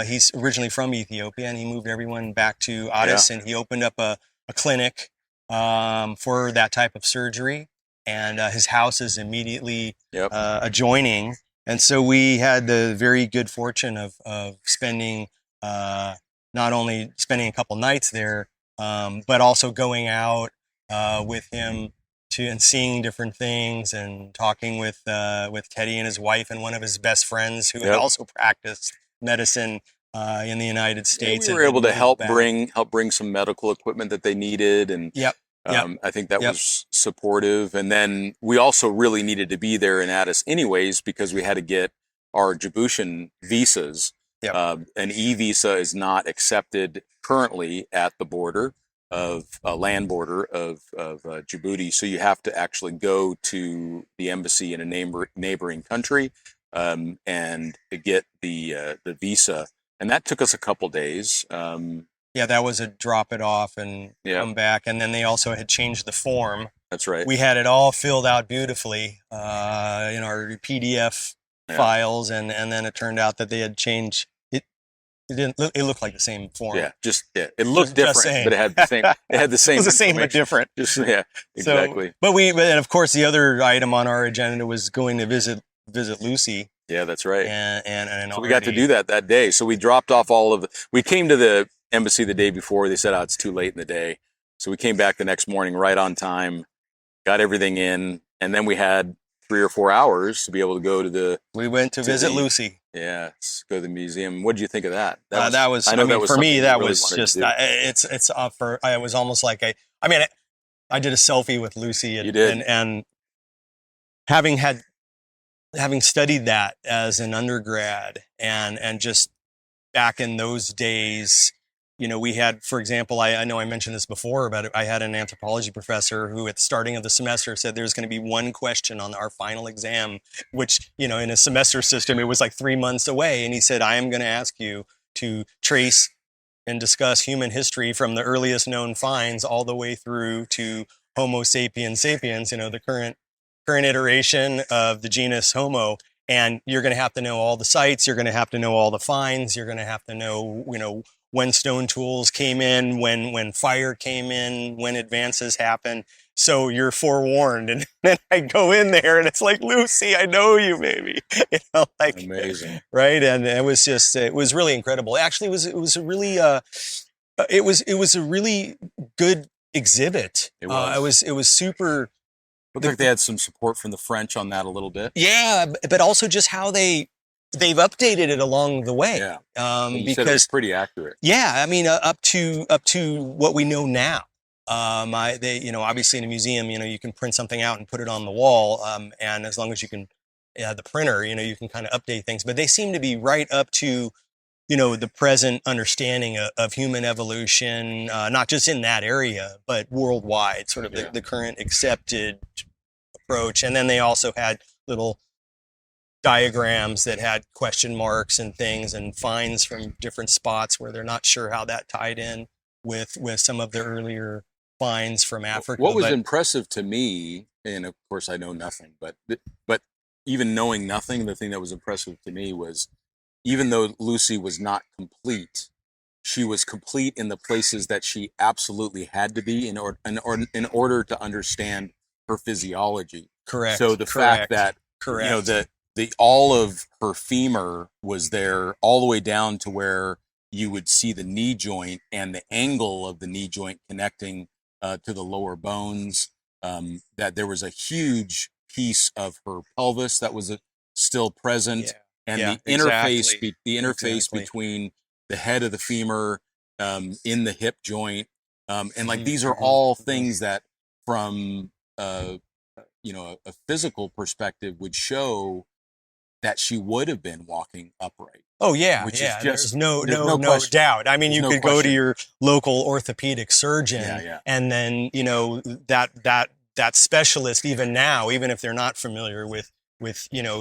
He's originally from Ethiopia, and he moved everyone back to Addis, and he opened up a clinic for that type of surgery. And his house is immediately adjoining. And so we had the very good fortune of spending, not only spending a couple nights there, but also going out with him and seeing different things and talking with Teddy and his wife and one of his best friends who had also practiced medicine in the United States. We were able to help bring some medical equipment that they needed, and I think that was supportive. And then we also really needed to be there in Addis anyways, because we had to get our Djiboutian visas. An e-visa is not accepted currently at the border of land border of Djibouti. So you have to actually go to the embassy in a neighboring country and get the visa. And that took us a couple days. That was a drop it off and come back. And then they also had changed the form. That's right. We had it all filled out beautifully in our PDF files. And then it turned out that they had changed it. It looked like the same form. It looked different, but it had the same. It had the same. It was the same but different. Exactly. So, and of course, the other item on our agenda was going to visit Lucy. Yeah, that's right. And so we got to do that day. So we dropped off we came to the embassy the day before. They said, it's too late in the day. So we came back the next morning right on time, got everything in, and then we had 3 or 4 hours to be able to go to we went to visit Lucy. Yeah, go to the museum. What did you think of that? For me, that was just, I was almost like I did a selfie with Lucy. You did. And having studied that as an undergrad and just back in those days, we had, for example, I know I mentioned this before, but I had an anthropology professor who at the starting of the semester said there's going to be one question on our final exam, which, in a semester system, it was like 3 months away. And he said, I am going to ask you to trace and discuss human history from the earliest known finds all the way through to Homo sapiens sapiens, the current iteration of the genus Homo. And you're going to have to know all the sites. You're going to have to know all the finds. You're going to have to know, when stone tools came in, when fire came in, when advances happened. So you're forewarned. And then I go in there and it's like, Lucy, I know you, baby. Amazing. Right. And it was really incredible. Actually, it was a really good exhibit. It was super. Looked like they had some support from the French on that a little bit. Yeah, but also just how they've updated it along the way. Yeah, because said it was pretty accurate. Yeah, I mean, up to what we know now. Obviously in a museum, you can print something out and put it on the wall, and as long as you can, the printer, you can kind of update things. But they seem to be right up to, the present understanding of human evolution, not just in that area, but worldwide, sort of the current accepted approach. And then they also had little diagrams that had question marks and things and finds from different spots where they're not sure how that tied in with some of the earlier finds from Africa. What was impressive to me, and of course I know nothing, but even knowing nothing, the thing that was impressive to me was, even though Lucy was not complete, she was complete in the places that she absolutely had to be in order to understand her physiology. Correct. So the fact that the all of her femur was there all the way down to where you would see the knee joint and the angle of the knee joint connecting to the lower bones. That there was a huge piece of her pelvis that was still present. Yeah. And the interface between the head of the femur in the hip joint, and these are all things that, from a physical perspective, would show that she would have been walking upright. Oh yeah, which yeah. is There's just no question. doubt. I mean, There's you no could go to question. your local orthopedic surgeon, and then that specialist, even now, even if they're not familiar with Right.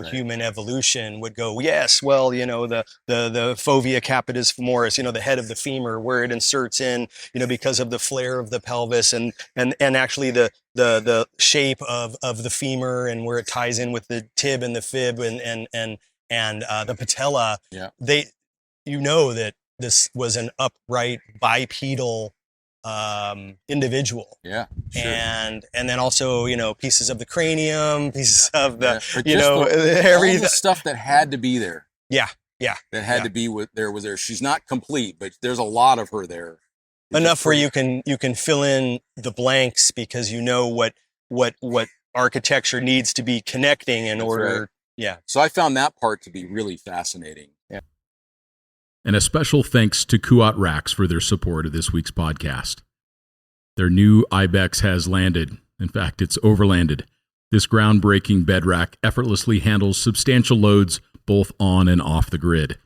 human evolution, would go, yes, well, the fovea capitis femoris, the head of the femur, where it inserts in, because of the flare of the pelvis, and actually the shape of the femur, and where it ties in with the tib and the fib, and the patella. Yeah. That this was an upright bipedal individual. Yeah. Sure. And then also, pieces of the cranium, pieces of the, all everything. the stuff that had to be there. Yeah. That had to be was there. She's not complete, but there's a lot of her there. Enough where you can fill in the blanks, because what architecture needs to be connecting in order. Right. Yeah. So I found that part to be really fascinating. Yeah. And a special thanks to Kuat Racks for their support of this week's podcast. Their new Ibex has landed. In fact, it's overlanded. This groundbreaking bed rack effortlessly handles substantial loads both on and off the grid.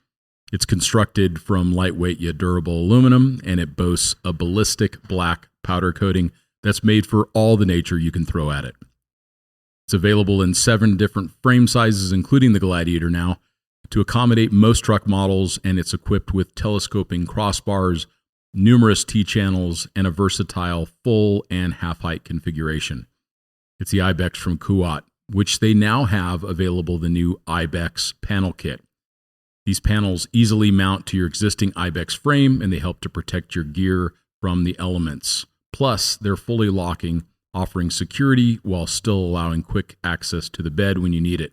It's constructed from lightweight yet durable aluminum, and it boasts a ballistic black powder coating that's made for all the nature you can throw at it. It's available in 7 different frame sizes, including the Gladiator now, to accommodate most truck models, and it's equipped with telescoping crossbars, numerous T-channels, and a versatile full and half-height configuration. It's the Ibex from Kuat, which they now have available the new Ibex panel kit. These panels easily mount to your existing Ibex frame, and they help to protect your gear from the elements. Plus, they're fully locking, offering security while still allowing quick access to the bed when you need it.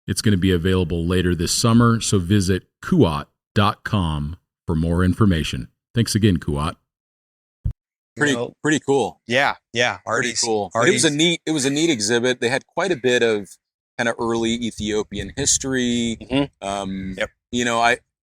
It's going to be available later this summer, so visit kuat.com for more information. Thanks again, Kuat. Pretty cool. Yeah. Pretty cool. It was a neat exhibit. They had quite a bit of kind of early Ethiopian history. Mm-hmm. Yep.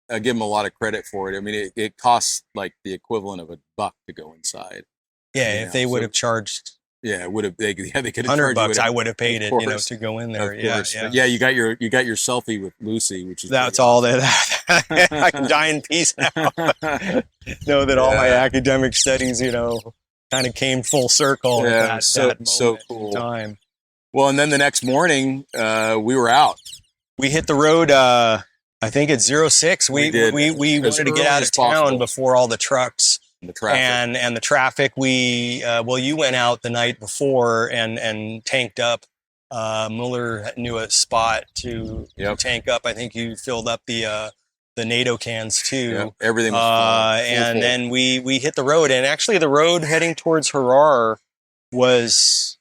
I give them a lot of credit for it. I mean, it costs like the equivalent of $1 to go inside. Yeah, if they would have charged. Yeah, it would have. They could have $100. I would have paid it, to go in there. Yeah. You got your selfie with Lucy, which is that's all that. I can die in peace now. Know that all my academic studies, kind of came full circle. Yeah, at that so cool time. Well, and then the next morning, we were out. We hit the road. I think at 06. We wanted to get out of town before all the trucks. The traffic. And the traffic. You went out the night before and tanked up. Mueller knew a spot to tank up. I think you filled up the NATO cans too. Yep. Everything was full. Then we hit the road, and actually the road heading towards Harar was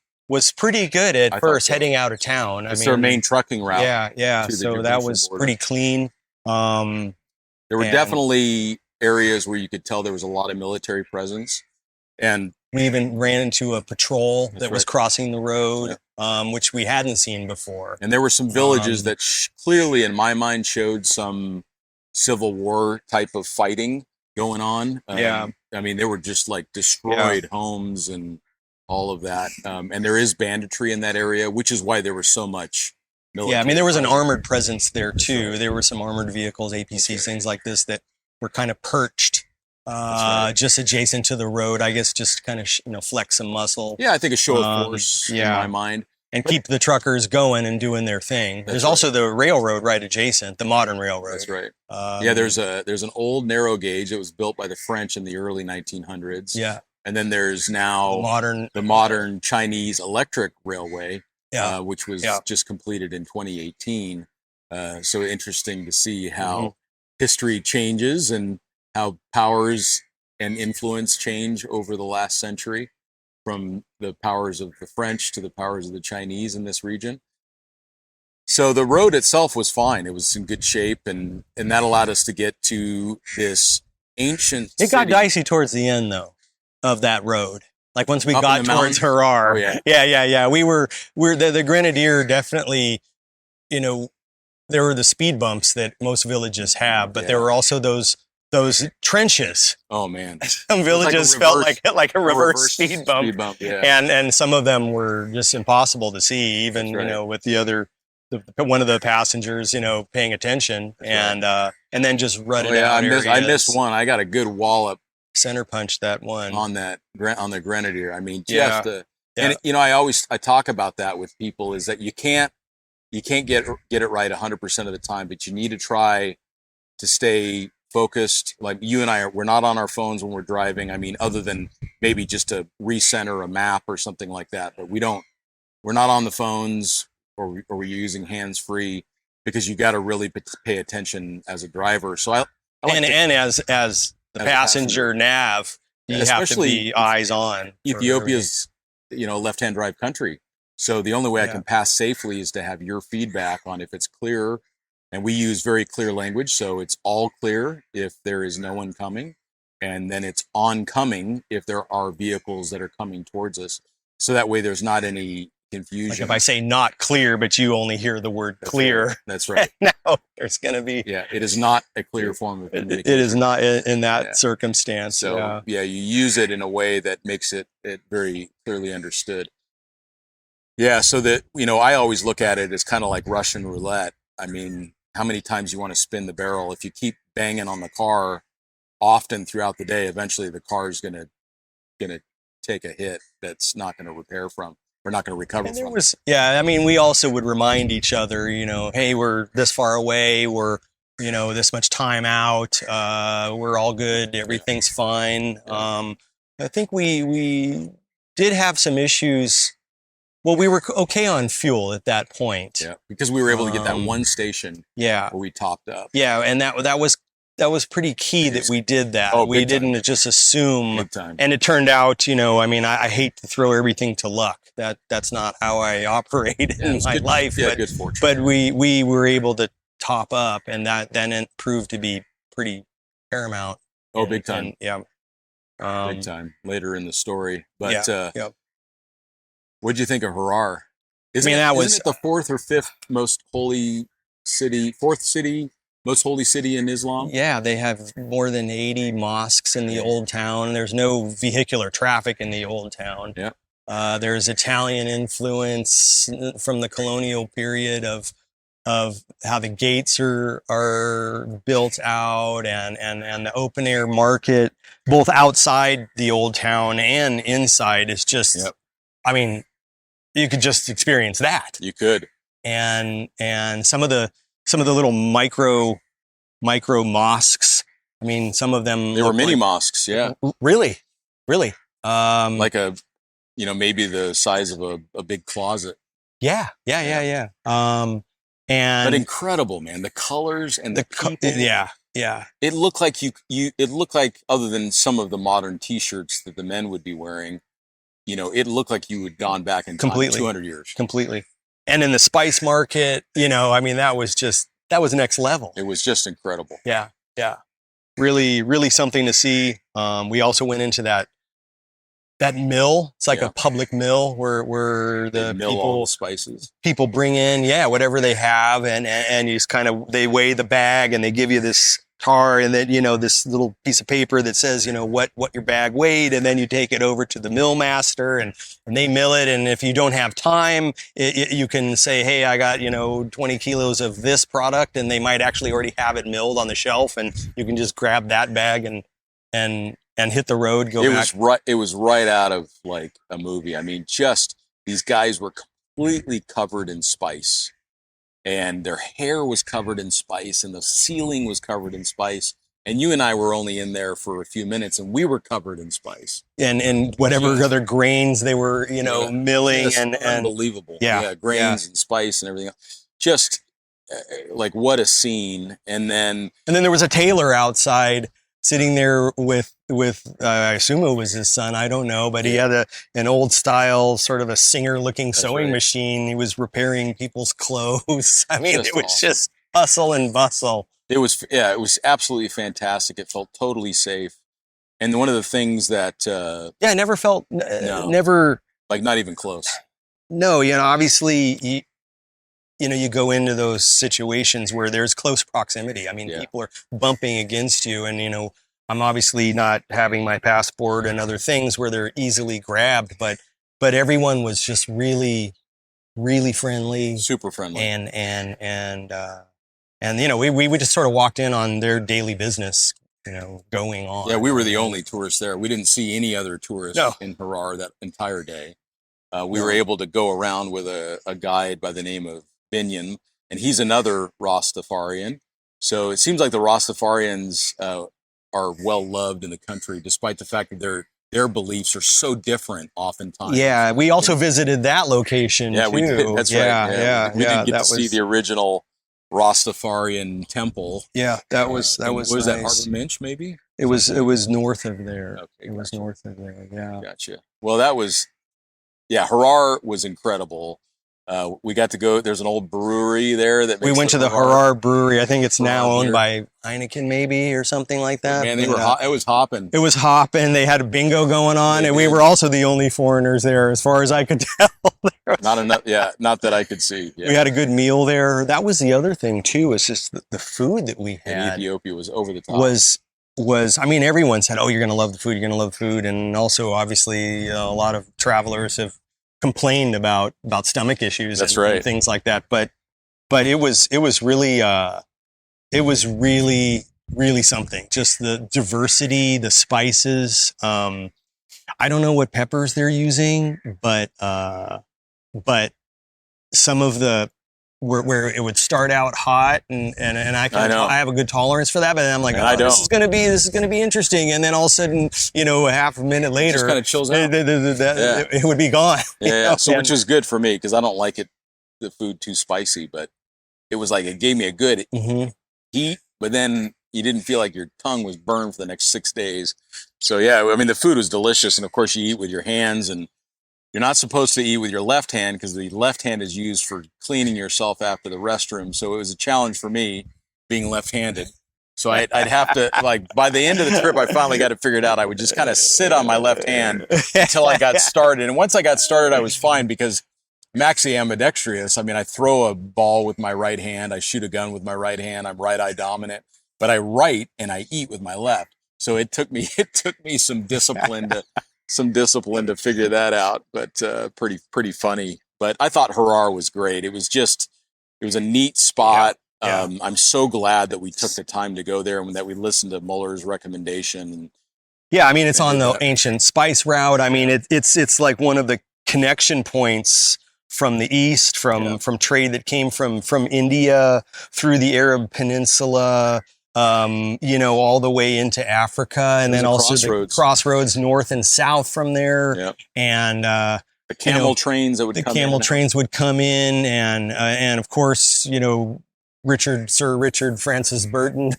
pretty good at first, heading out of town. It's their main trucking route. Yeah. So that was pretty clean. There were definitely areas where you could tell there was a lot of military presence, and we even ran into a patrol that was crossing the road, which we hadn't seen before. And there were some villages that clearly, in my mind, showed some Civil War type of fighting going on. I mean, they were just like destroyed homes and all of that. And there is banditry in that area, which is why there was so much military. Yeah, I mean, there was an armored presence there too. Right. There were some armored vehicles, APCs, things like this that were kind of perched just adjacent to the road. I guess just kind of flex some muscle. Yeah, I think a show of force in my mind. And keep the truckers going and doing their thing. There's also the railroad right adjacent, the modern railroad. That's right. There's an old narrow gauge that was built by the French in the early 1900s. Yeah. And then there's now the modern Chinese electric railway, which was just completed in 2018. So interesting to see how history changes and how powers and influence change over the last century, from the powers of the French to the powers of the Chinese in this region. So the road itself was fine. It was in good shape, and that allowed us to get to this ancient city. It got dicey towards the end, though, of that road. Like once we got towards Harar. Oh, yeah. We're the Grenadier definitely, there were the speed bumps that most villages have, but there were also those trenches. Oh man, some villages felt like a reverse speed bump. Yeah. And some of them were just impossible to see, even with the other one of the passengers, paying attention, and then just rutted out. I missed one. I got a good wallop, center punch that one on the Grenadier. I mean, and I talk about that with people, is that you can't get it right 100% of the time, but you need to try to stay focused. Like you and we're not on our phones when we're driving. I mean, other than maybe just to recenter a map or something like that, but we're not on the phones, or we're using hands free, because you got to really pay attention as a driver. So as the passenger nav, you have to be eyes on. Ethiopia's, left-hand drive country. So the only way I can pass safely is to have your feedback on if it's clear. And we use very clear language. So it's all clear if there is no one coming. And then it's oncoming if there are vehicles that are coming towards us. So that way there's not any confusion. Like if I say not clear, but you only hear the word clear. Right. That's right. Now there's going to be. Yeah, it is not a clear form of communication. It is not in that circumstance. So you use it in a way that makes it very clearly understood. Yeah, so that, I always look at it as kind of like Russian roulette. I mean, how many times you want to spin the barrel? If you keep banging on the car often throughout the day, eventually the car is gonna take a hit that's not going to repair from. We're not going to recover from. We also would remind each other, hey, we're this far away, we're, this much time out, we're all good, everything's fine. I think we did have some issues. Well, we were okay on fuel at that point. Yeah, because we were able to get that one station where we topped up. Yeah, and that was pretty key that we did that. We didn't just assume. Big time. And it turned out, I hate to throw everything to luck. That's not how I operate in my life. Yeah, good fortune. But we were able to top up, and that then it proved to be pretty paramount. Oh, big time. Big time. Later in the story. But what'd you think of Harar? Isn't it the fourth or fifth most holy city, most holy city in Islam? Yeah, they have more than 80 mosques in the old town. There's no vehicular traffic in the old town. Yeah. There's Italian influence from the colonial period of how the gates are built out, and the open air market, both outside the old town and inside, is just, you could just experience that. You could. And some of the little micro mosques. I mean, some of them, they were mini mosques. Yeah. Really. Like maybe the size of a big closet. Yeah. But incredible, man. The colors and the people. Yeah. It looked like it looked like, other than some of the modern T-shirts that the men would be wearing, it looked like you had gone back in time 200 years. Completely. And in the spice market, that was next level. It was just incredible. Yeah. Really, really something to see. We also went into that mill. It's like a public mill where the all the spices. People bring in, whatever they have, and you just they weigh the bag, and they give you this tar, and then this little piece of paper that says what your bag weighed, and then you take it over to the mill master, and they mill it. And if you don't have time, you can say, hey, I got 20 kilos of this product, and they might actually already have it milled on the shelf, and you can just grab that bag and hit the road. It was right out of like a movie. I mean, just these guys were completely covered in spice. And their hair was covered in spice, and the ceiling was covered in spice. And you and I were only in there for a few minutes, and we were covered in spice. And whatever other grains they were, milling, and unbelievable. Yeah, grains and spice and everything else. Just like, what a scene. And then there was a tailor outside sitting there with I assume it was his son, I don't know, but he had an old style, sort of a Singer-looking sewing machine. He was repairing people's clothes. I mean, it was just hustle and bustle. It was absolutely fantastic. It felt totally safe. And one of the things that I never felt never, like, not even close. No, obviously you go into those situations where there's close proximity. I mean, people are bumping against you, and I'm obviously not having my passport and other things where they're easily grabbed, but everyone was just really really friendly, super friendly. And you know, we just sort of walked in on their daily business, you know, going on. Yeah, we were the only tourists there. We didn't see any other tourists No. in Harar that entire day. We were able to go around with a guide by the name of Binyan, and he's another Rastafarian. So it seems like the Rastafarians are well loved in the country, despite the fact that their beliefs are so different oftentimes. Yeah, we also visited that location. Yeah, too. we did. That's yeah, right. Yeah, we didn't get that to see the original Rastafarian temple. Yeah, that was was nice. that Harbor Minch, maybe? It was north of there. Okay, it was gotcha. north of there. Yeah. Gotcha. Well, that was, yeah, Harar was incredible. We got to go. There's an old brewery there that We makes went to the Harar Brewery. I think it's now owned by Heineken, maybe, or something like that. Man, they were it was hopping. It was hopping. They had a bingo going on, and we were also the only foreigners there, as far as I could tell. Not enough. Yeah, not that I could see. Yeah. We had a good meal there. That was the other thing too. Is just the food that we had. In Ethiopia was over the top. Was I mean, everyone said, "Oh, you're going to love the food. You're going to love the food," and also obviously a lot of travelers have complained about stomach issues. That's and, right. And things like that. But it was really something. Just the diversity, the spices. I don't know what peppers they're using, but some of the where it would start out hot and I have a good tolerance for that, but then I'm like, this is gonna be interesting, and then all of a sudden, you know, a half a minute later, it just kind of chills out. It would be gone. Yeah. So which is good for me because I don't like the food too spicy, but it was like it gave me a good heat, but then you didn't feel like your tongue was burned for the next 6 days. So yeah, I mean the food was delicious, and of course you eat with your hands, and you're not supposed to eat with your left hand because the left hand is used for cleaning yourself after the restroom. So it was a challenge for me being left-handed. So I'd have to, like, by the end of the trip, I finally got it figured out. I would just kind of sit on my left hand until I got started. And once I got started, I was fine because I'm actually ambidextrous. I mean, I throw a ball with my right hand. I shoot a gun with my right hand. I'm right eye dominant, but I write and I eat with my left. So it took me some discipline to figure that out, but pretty funny. But I thought Harar was great. It was a neat spot. Yeah. I'm so glad that we took the time to go there and that we listened to Muller's recommendation. Yeah, I mean, it's on the ancient spice route. I mean, it's like one of the connection points from the east, from trade that came from India through the Arab Peninsula, you know, all the way into Africa, and then also the crossroads north and south from there. Yep. And the camel trains that would come in, and of course, you know, Sir Richard Francis Burton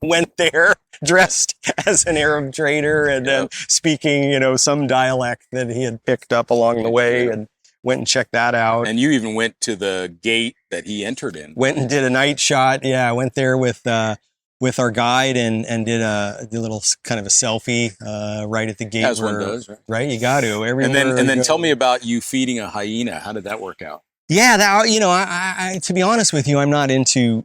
went there dressed as an Arab trader and then speaking, you know, some dialect that he had picked up along the way, and went and checked that out. And you even went to the gate that he entered in. Went and did a night shot. Yeah, I went there with our guide and did a little kind of a selfie right at the gate. As one does, right? Right, you got to. And then tell me about you feeding a hyena. How did that work out? Yeah, that, you know, I to be honest with you, I'm not into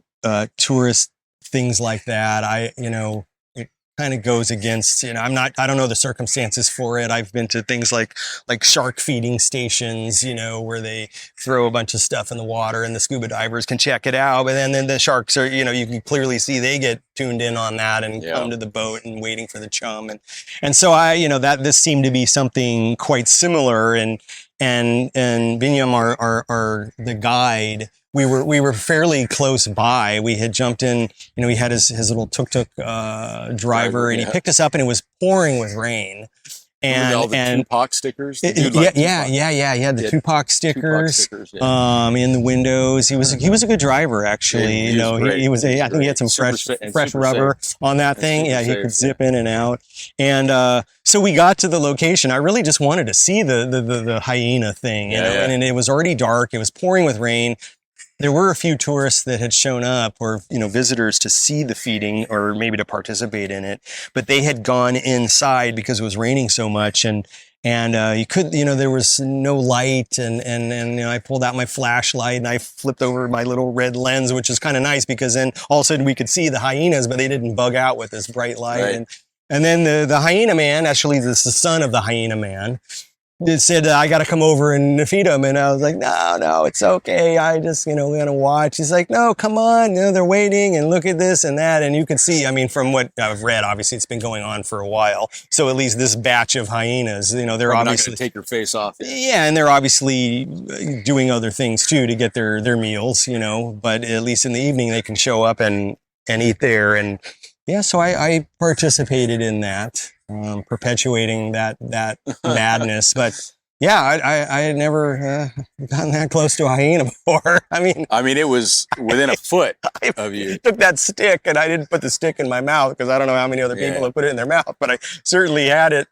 tourist things like that. You know, it kind of goes against, you know, I don't know the circumstances for it. I've been to things like shark feeding stations, you know, where they throw a bunch of stuff in the water and the scuba divers can check it out. But then the sharks are, you know, you can clearly see they get tuned in on that and come to the boat and waiting for the chum. And so you know, this seemed to be something quite similar. And Binyam, our the guide, we were fairly close by. We had jumped in, you know, he had his little tuk-tuk driver, and he picked us up, and it was pouring with rain. And all the Tupac stickers. He had the Tupac stickers. In the windows. He was a good driver, actually. Yeah, you know, he was. I think he had some fresh rubber on that thing. Yeah, he could zip in and out. And so we got to the location. I really just wanted to see the hyena thing, you know. And it was already dark. It was pouring with rain. There were a few tourists that had shown up, or, you know, visitors to see the feeding or maybe to participate in it, but they had gone inside because it was raining so much, and you could, you know, there was no light, and you know, I pulled out my flashlight and I flipped over my little red lens, which is kind of nice because then all of a sudden we could see the hyenas, but they didn't bug out with this bright light. Right. And then the hyena man, actually this is the son of the hyena man, said, I got to come over and feed them. And I was like, no, it's okay. I just, we're going to watch. He's like, no, come on. They're waiting and look at this and that. And you can see, I mean, from what I've read, obviously it's been going on for a while. So at least this batch of hyenas, they're Probably obviously not gonna take your face off. Yeah, and they're obviously doing other things too to get their meals, but at least in the evening they can show up and eat there. And yeah, so I participated in that, perpetuating that madness. But yeah, I had never gotten that close to a hyena before. I mean, it was within a foot of you. I took that stick, and I didn't put the stick in my mouth because I don't know how many other people have put it in their mouth, but I certainly had it,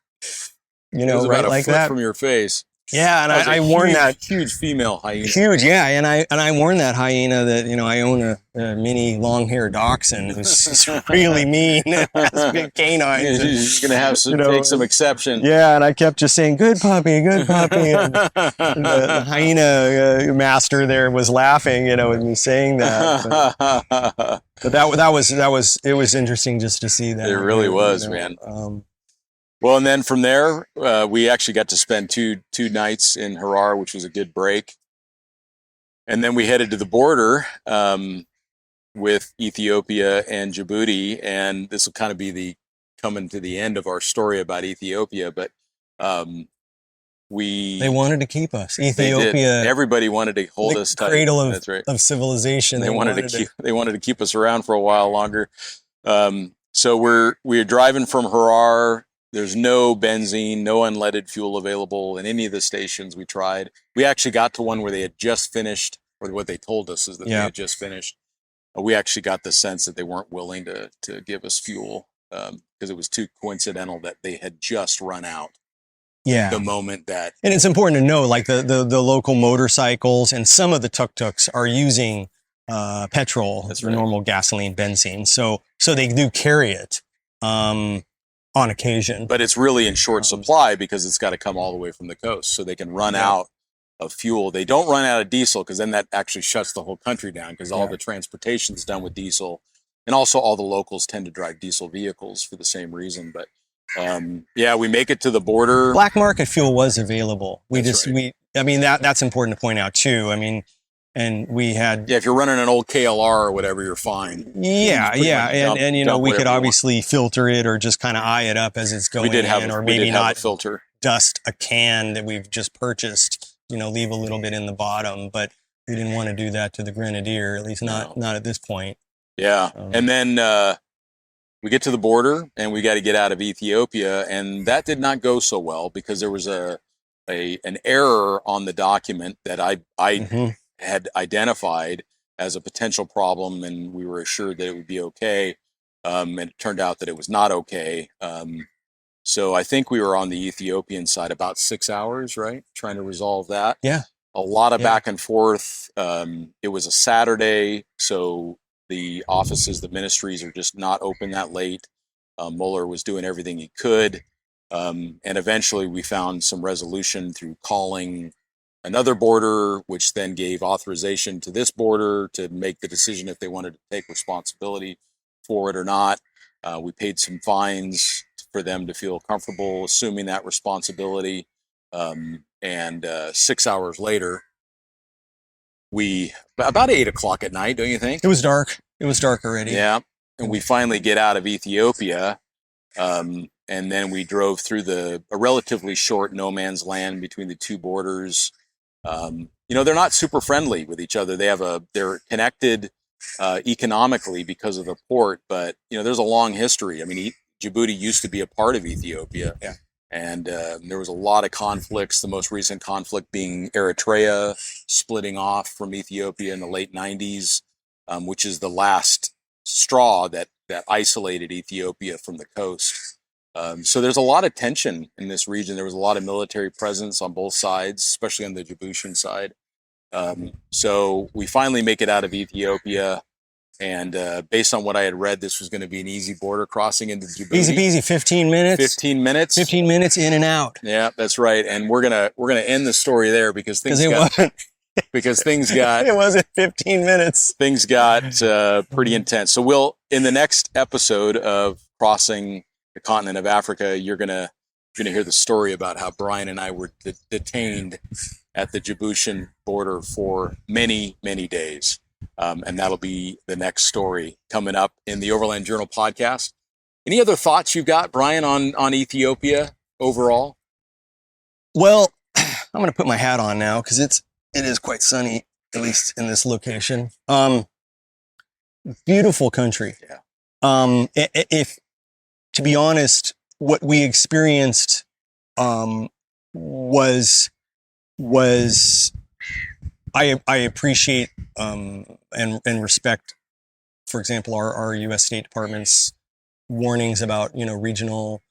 it was right about a like foot that from your face. Yeah, and I warned that huge female hyena. Huge, yeah, and I warned that hyena that I own a mini long-haired dachshund who's really mean, has big canines. He's gonna have take some exception. Yeah, and I kept just saying, "Good puppy, good puppy." And the hyena master there was laughing, with me saying that. But it was interesting just to see that. It really was, man. Well, and then from there, we actually got to spend two nights in Harar, which was a good break. And then we headed to the border with Ethiopia and Djibouti, and this will kind of be coming to the end of our story about Ethiopia. But they wanted to keep us. Ethiopia. Everybody wanted to hold us tight. Cradle of, That's right. of civilization. They wanted to keep us around for a while longer. So we're driving from Harar. There's no benzene, no unleaded fuel available in any of the stations we tried. We actually got to one where they had just finished, or what they told us is that they had just finished. We actually got the sense that they weren't willing to give us fuel because it was too coincidental that they had just run out. Yeah. The moment that... And it's important to know, like the local motorcycles and some of the tuk-tuks are using petrol, That's the right. normal gasoline, benzene. So they do carry it. On occasion. But it's really in short supply because it's got to come all the way from the coast. So they can run out of fuel. They don't run out of diesel because then that actually shuts the whole country down because all the transportation is done with diesel. And also all the locals tend to drive diesel vehicles for the same reason. But we make it to the border. Black market fuel was available. That's That's important to point out too. I mean, and we had... Yeah, if you're running an old KLR or whatever, you're fine. Yeah. And we could obviously filter it or just kind of eye it up as it's going or maybe not filter. Dust a can that we've just purchased, leave a little bit in the bottom. But we didn't want to do that to the Grenadier, at least not at this point. Yeah. And then we get to the border and we got to get out of Ethiopia. And that did not go so well because there was an error on the document that I had identified as a potential problem, and we were assured that it would be okay. And it turned out that it was not okay. So I think we were on the Ethiopian side about 6 hours, right? Trying to resolve that. Yeah. A lot of back and forth. It was a Saturday, so the offices, the ministries are just not open that late. Mueller was doing everything he could. And eventually we found some resolution through calling another border, which then gave authorization to this border to make the decision if they wanted to take responsibility for it or not. We paid some fines for them to feel comfortable assuming that responsibility. And 6 hours later, about 8 o'clock at night, don't you think? It was dark. It was dark already. Yeah. And we finally get out of Ethiopia. And then we drove through a relatively short no man's land between the two borders. They're not super friendly with each other. They're connected economically because of the port, but there's a long history. I mean, Djibouti used to be a part of Ethiopia, and there was a lot of conflicts. The most recent conflict being Eritrea splitting off from Ethiopia in the late 90s, which is the last straw that isolated Ethiopia from the coast. So there's a lot of tension in this region. There was a lot of military presence on both sides, especially on the Djiboutian side. So we finally make it out of Ethiopia. And based on what I had read, this was going to be an easy border crossing into Djibouti. Easy peasy, 15 minutes. 15 minutes. 15 minutes in and out. Yeah, that's right. And we're gonna end the story there because things got it wasn't 15 minutes. Things got pretty intense. So in the next episode of Crossing the Continent of Africa, you're gonna going to hear the story about how Brian and I were detained at the Djiboutian border for many, many days. And that'll be the next story coming up in the Overland Journal podcast. Any other thoughts you've got, Brian, on Ethiopia overall? Well, I'm going to put my hat on now because it is quite sunny, at least in this location. Beautiful country. Yeah. If to be honest, what we experienced was I appreciate and respect, for example, our U.S. State Department's warnings about regional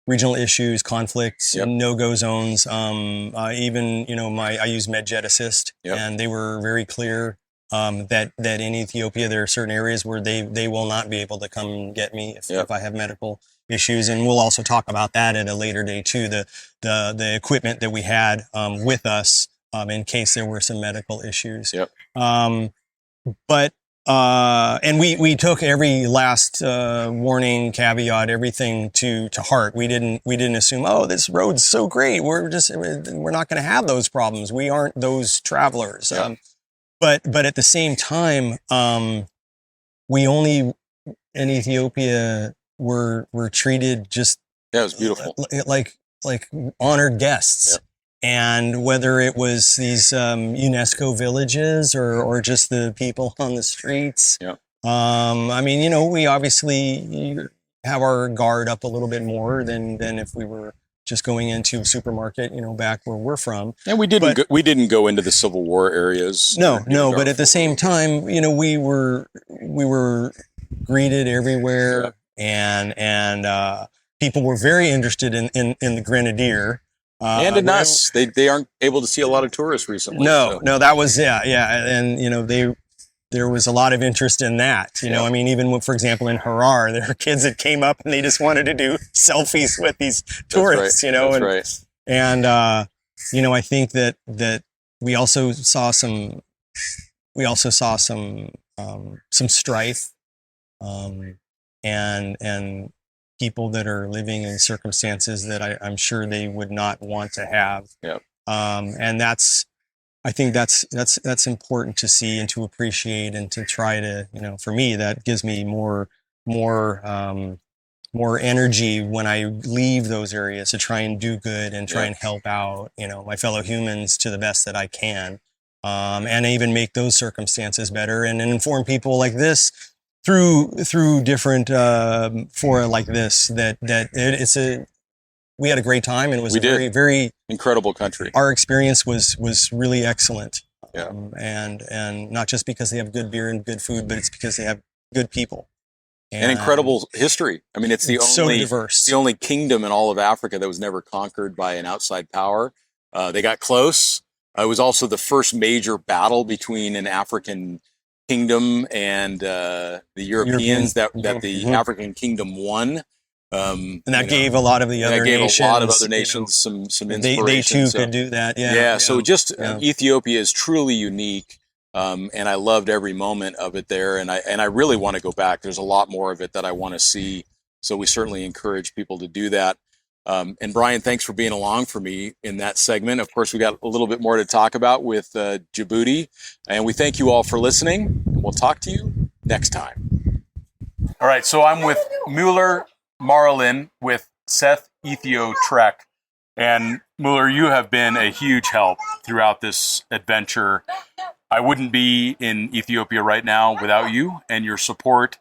issues, conflicts, Yep. no-go zones. Even I use MedJet Assist, Yep. and they were very clear that in Ethiopia there are certain areas where they will not be able to come get me if I have medical issues, and we'll also talk about that at a later date too. The equipment that we had with us in case there were some medical issues. Yep. But and we took every last warning, caveat, everything to heart. We didn't assume, oh, this road's so great, we're not going to have those problems. We aren't those travelers. Yeah. But at the same time, we only in Ethiopia were treated just Yeah, it was beautiful. like honored guests. Yep. And whether it was these UNESCO villages or just the people on the streets, Yep. we obviously have our guard up a little bit more than if we were just going into a supermarket, back where we're from. And we didn't go into the Civil War areas. No. But at the same time, we were greeted everywhere, and people were very interested in the Grenadier. And in us, they aren't able to see a lot of tourists recently. No, that was and there was a lot of interest in that. Even for example in Harar, there were kids that came up and they just wanted to do selfies with these tourists. That's right. And I think that we also saw some strife, and people that are living in circumstances that I'm sure they would not want to have. Yep. And I think that's important to see and to appreciate and to try to, for me, that gives me more energy when I leave those areas to try and do good and try and help out, my fellow humans to the best that I can. And even make those circumstances better and inform people like this through different fora like this we had a great time, and it was very, very incredible country. Our experience was really excellent. Yeah. And not just because they have good beer and good food, but it's because they have good people. And incredible history. I mean, it's so diverse. The only kingdom in all of Africa that was never conquered by an outside power. They got close. It was also the first major battle between an African kingdom and the Europeans that the African kingdom won. And that gave a lot of the other nations. That gave a lot of other nations some inspiration. They too could do that. Yeah. So Ethiopia is truly unique. And I loved every moment of it there. And I really want to go back. There's a lot more of it that I want to see. So we certainly encourage people to do that. And Brian, thanks for being along for me in that segment. Of course, we got a little bit more to talk about with Djibouti. And we thank you all for listening. And we'll talk to you next time. All right. So I'm with Mueller Marlin with Seth Ethio Trek. And Mueller, you have been a huge help throughout this adventure. I wouldn't be in Ethiopia right now without you and your support.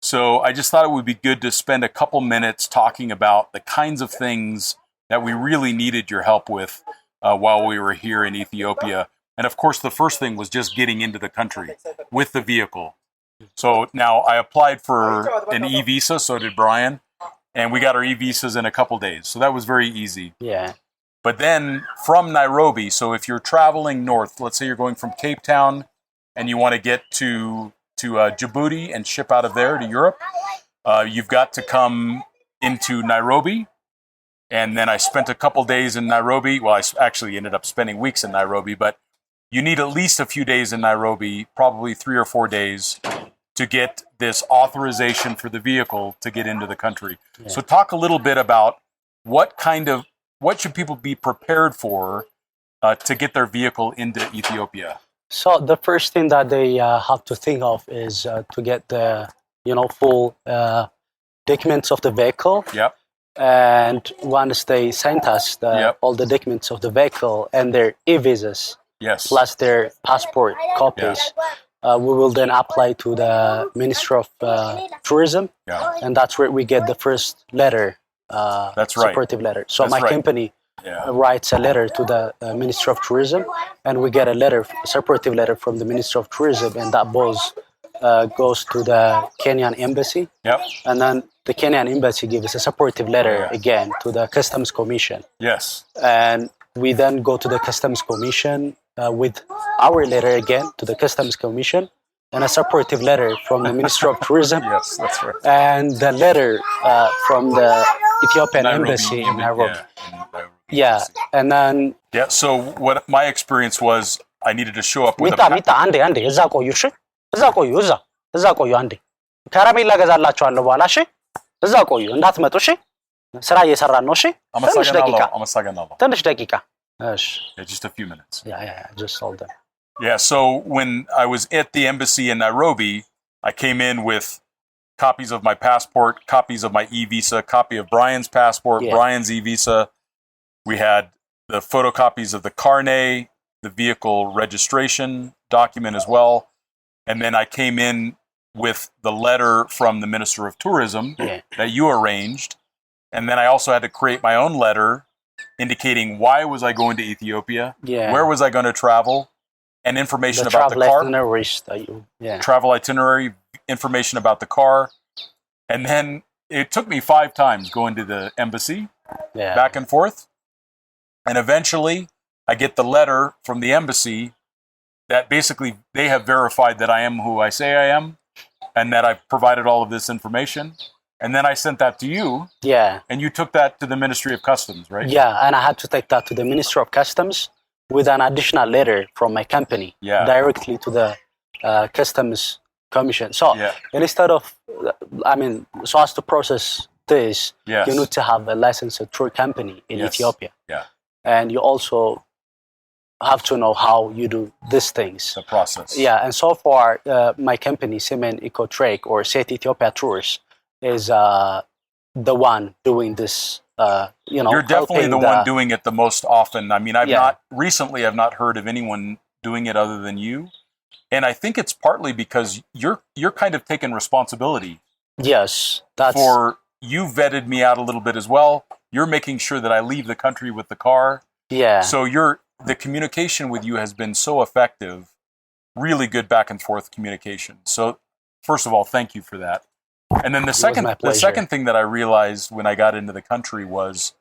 So I just thought it would be good to spend a couple minutes talking about the kinds of things that we really needed your help with while we were here in Ethiopia. And of course, the first thing was just getting into the country with the vehicle. So now I applied for an e-visa, so did Brian. And we got our e-visas in a couple days. So that was very easy. Yeah. But then from Nairobi, so if you're traveling north, let's say you're going from Cape Town and you want to get to Djibouti and ship out of there to Europe, you've got to come into Nairobi. And then I spent a couple days in Nairobi. Well, I actually ended up spending weeks in Nairobi, but you need at least a few days in Nairobi, probably 3 or 4 days, to get this authorization for the vehicle to get into the country. Yeah. So talk a little bit about what should people be prepared for to get their vehicle into Ethiopia? So the first thing that they have to think of is to get the full documents of the vehicle. Yep. And once they sent us all the documents of the vehicle and their e-visas, Yes. plus their passport copies, we will then apply to the Ministry of Tourism, and that's where we get the first letter, That's right. supportive letter. So That's my right. company writes a letter to the Ministry of Tourism, and we get a supportive letter from the Ministry of Tourism, and that goes to the Kenyan embassy. Yep. And then the Kenyan embassy gives us a supportive letter again to the Customs Commission. Yes. And we then go to the Customs Commission with our letter again to the Customs Commission and a supportive letter from the Ministry of Tourism. Yes, that's right. And the letter from the Ethiopian embassy in Nairobi. Yeah, and then... Yeah, so what my experience was, I needed to show up with አንዴ እዛ ቆዩ እሺ እዛ ቆዩ አንዴ ከረሜላ ገዛላችኋለሁ በኋላ እሺ እዛ ቆዩ እንዳትመጡ እሺ ስራ እየሰራን ነው እሺ ትንሽ ደቂቃ እሺ just a few minutes. Yeah, just hold them. Yeah, so when I was at the embassy in Nairobi, I came in with copies of my passport, copies of my e-visa, copy of Brian's passport, Brian's e-visa. We had the photocopies of the carnet, the vehicle registration document as well. And then I came in with the letter from the Minister of Tourism that you arranged. And then I also had to create my own letter indicating why was I going to Ethiopia, where was I going to travel, and information about the car. Travel itinerary, information about the car. And then it took me 5 times going to the embassy, back and forth. And eventually I get the letter from the embassy that basically they have verified that I am who I say I am and that I've provided all of this information. And then I sent that to you. Yeah. And you took that to the Ministry of Customs, right? Yeah, and I had to take that to the Ministry of Customs with an additional letter from my company directly to the Customs Commission. So instead of, so as to process this, you need to have a licensed tour company in Ethiopia. Yeah. And you also have to know how you do these things. The process. Yeah, and so far, my company, Semen Ecotrek or Set Ethiopia Tours, is the one doing this. You're definitely the one doing it the most often. I mean, I've not heard of anyone doing it other than you. And I think it's partly because you're kind of taking responsibility. Yes, for you vetted me out a little bit as well. You're making sure that I leave the country with the car. Yeah. So the communication with you has been so effective, really good back and forth communication. So first of all, thank you for that. And then the second thing that I realized when I got into the country was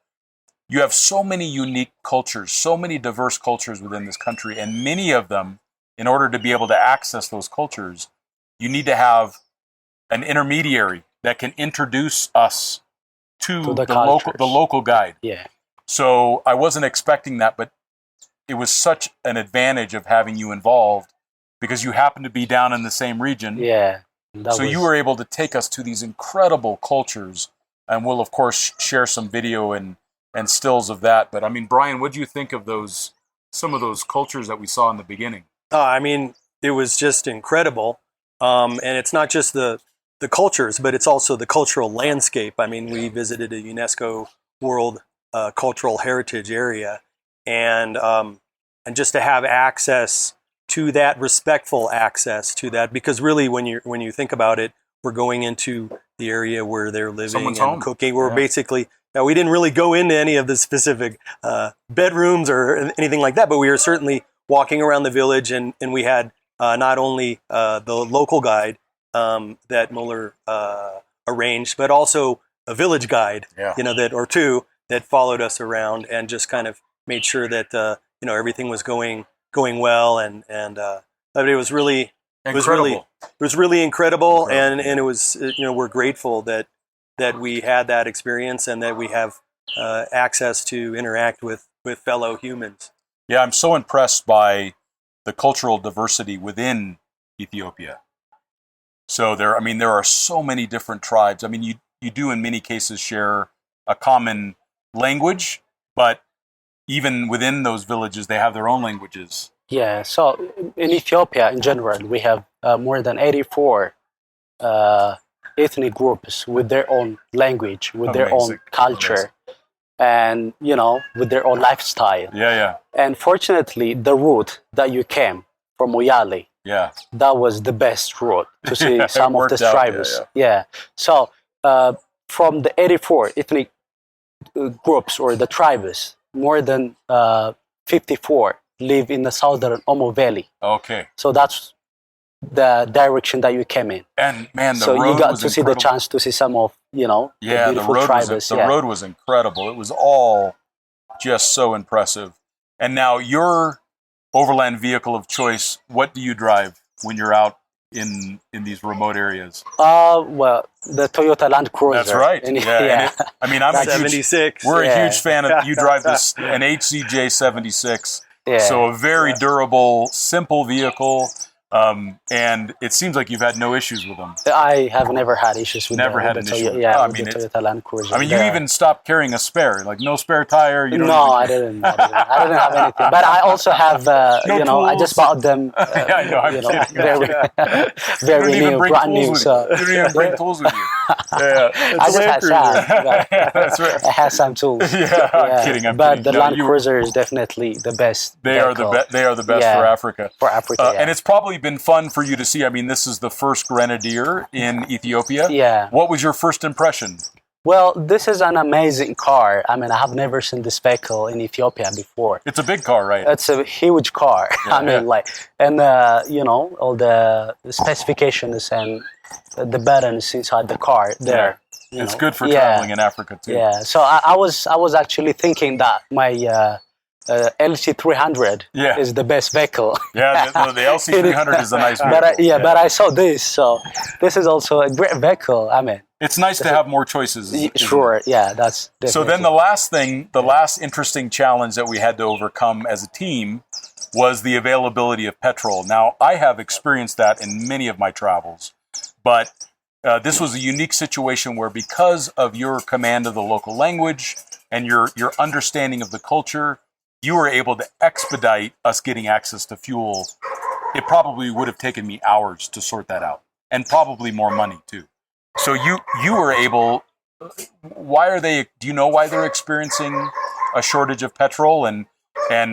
you have so many unique cultures, so many diverse cultures within this country, and many of them, in order to be able to access those cultures, you need to have an intermediary that can introduce us to the local guide. Yeah. So I wasn't expecting that, but it was such an advantage of having you involved because you happen to be down in the same region. Yeah. So you were able to take us to these incredible cultures, and we'll of course share some video and stills of that. But I mean, Brian, what do you think of some of those cultures that we saw in the beginning? It was just incredible. And it's not just the cultures, but it's also the cultural landscape. I mean, we visited a UNESCO World Cultural Heritage area, and just to have access to that, respectful access to that, because really, when you think about it, we're going into the area where they're living and cooking. We're basically we didn't really go into any of the specific bedrooms or anything like that, but we were certainly walking around the village, and we had not only the local guide that Mueller arranged, but also a village guide, or two that followed us around and just kind of made sure that everything was going well, and it was really incredible, and it was we're grateful that we had that experience and that we have access to interact with fellow humans. Yeah, I'm so impressed by the cultural diversity within Ethiopia. So there are so many different tribes. I mean, you do in many cases share a common language, but even within those villages, they have their own languages. Yeah, so in Ethiopia in general, we have more than 84 ethnic groups with their own language, with their own culture, and, with their own lifestyle. Yeah. And fortunately, the route that you came from Moyale, that was the best route to see some of the tribes. Yeah. So from the 84 ethnic groups or the tribes, more than 54 live in the southern Omo Valley. Okay. So that's the direction that you came in. And man, the so road you got was to see incredible. the chance to see some of, the beautiful tribes. The road was incredible. It was all just so impressive. And now your overland vehicle of choice, what do you drive when you're out in these remote areas? Well, the Toyota Land Cruiser. That's right. I'm a 76. We're a huge fan of. You drive an HCJ 76. Yeah. So a very durable, simple vehicle. And it seems like you've had no issues with them. I have never had issues with never them. had an issue. The Toyota Land Cruiser. I mean, you even stopped carrying a spare, like no spare tire. You don't I didn't have anything. But I also have, I just bought them. Very new, brand new. So you don't even bring tools with you. Yeah, I just had some. That's right. I had some tools. I'm kidding. But the Land Cruiser is definitely the best. They are the best. They are the best for Africa. For Africa, and it's probably been fun for you to see. I mean, this is the first Grenadier in Ethiopia. Yeah. What was your first impression? Well, this is an amazing car. I mean, I have never seen this vehicle in Ethiopia before. It's a big car, right? It's a huge car. All the specifications and the buttons inside the car there. It's good for traveling in Africa too. Yeah. So I was actually thinking that my LC300 is the best vehicle. Yeah, the LC300 is a nice vehicle. But I saw this, so this is also a great vehicle. I mean, it's nice to have more choices. Sure, yeah, that's definitely. So then the last interesting challenge that we had to overcome as a team was the availability of petrol. Now, I have experienced that in many of my travels, but this was a unique situation where, because of your command of the local language and your understanding of the culture, you were able to expedite us getting access to fuel. It probably would have taken me hours to sort that out, and probably more money too. So you were able. Do you know why they're experiencing a shortage of petrol, and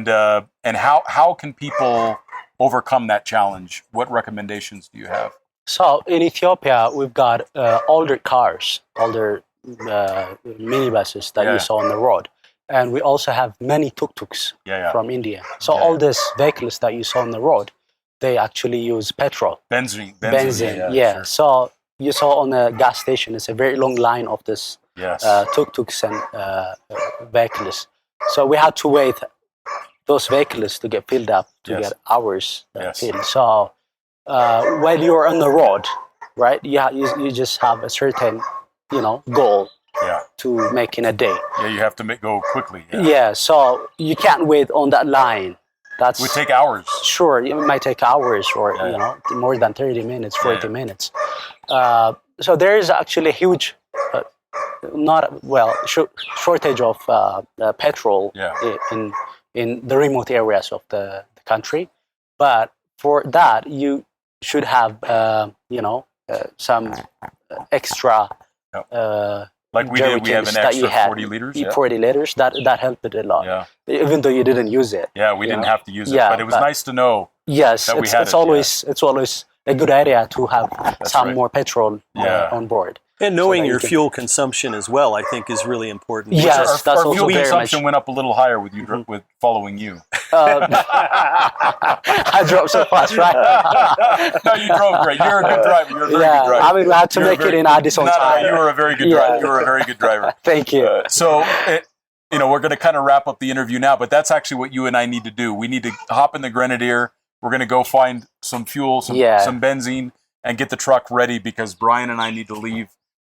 how can people overcome that challenge? What recommendations do you have? So in Ethiopia, we've got older cars, older minibuses that you saw on the road. And we also have many tuk-tuks from India. So all these vehicles that you saw on the road, they actually use petrol. Benzene. Sure. So you saw on the gas station, it's a very long line of this tuk-tuks and vehicles. So we had to wait those vehicles to get filled up, to get ours filled. So while you're on the road, right, you just have a certain, goal to make in a day. Yeah, you have to go quickly. Yeah, so you can't wait on that line. It would take hours. Sure, it might take hours or, more than 30 minutes, 40 minutes. So there is actually a huge, shortage of petrol in the remote areas of the country. But for that, you should have, some extra like we did, we have an extra 40 liters. 40 liters, that helped it a lot. Yeah. Even though you didn't use it. Yeah, we didn't have to use it, but it was nice to know. Yes, that it's always a good idea to have more petrol on board. And knowing your fuel consumption as well, I think, is really important. Yes, that's our also fuel very consumption much. went up a little higher with you with following you. I drove so fast, right? No, you drove great. You're a good driver. You're a very good driver. I mean, we had to make it in Addis on time. You were a very good driver. You were a very good driver. Thank you. We're going to kind of wrap up the interview now, but that's actually what you and I need to do. We need to hop in the Grenadier. We're going to go find some fuel, some benzene, and get the truck ready, because Brian and I need to leave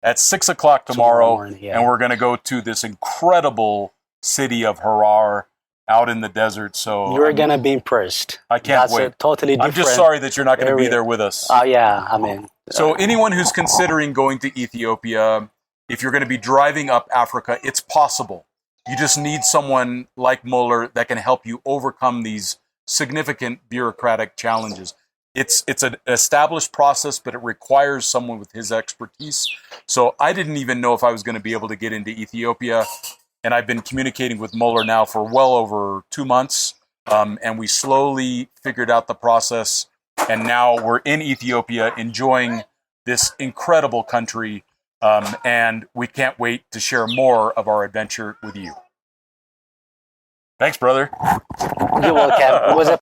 at 6 o'clock tomorrow morning, and we're going to go to this incredible city of Harar out in the desert. So you're going to be impressed. I can't wait. That's totally different. I'm just sorry that you're not going to be there with us. So anyone who's considering going to Ethiopia, if you're going to be driving up Africa, it's possible. You just need someone like Mueller that can help you overcome these significant bureaucratic challenges. It's an established process, but it requires someone with his expertise. So I didn't even know if I was going to be able to get into Ethiopia. And I've been communicating with Mueller now for well over 2 months. And we slowly figured out the process. And now we're in Ethiopia enjoying this incredible country. And we can't wait to share more of our adventure with you. Thanks, brother. You're welcome. It was a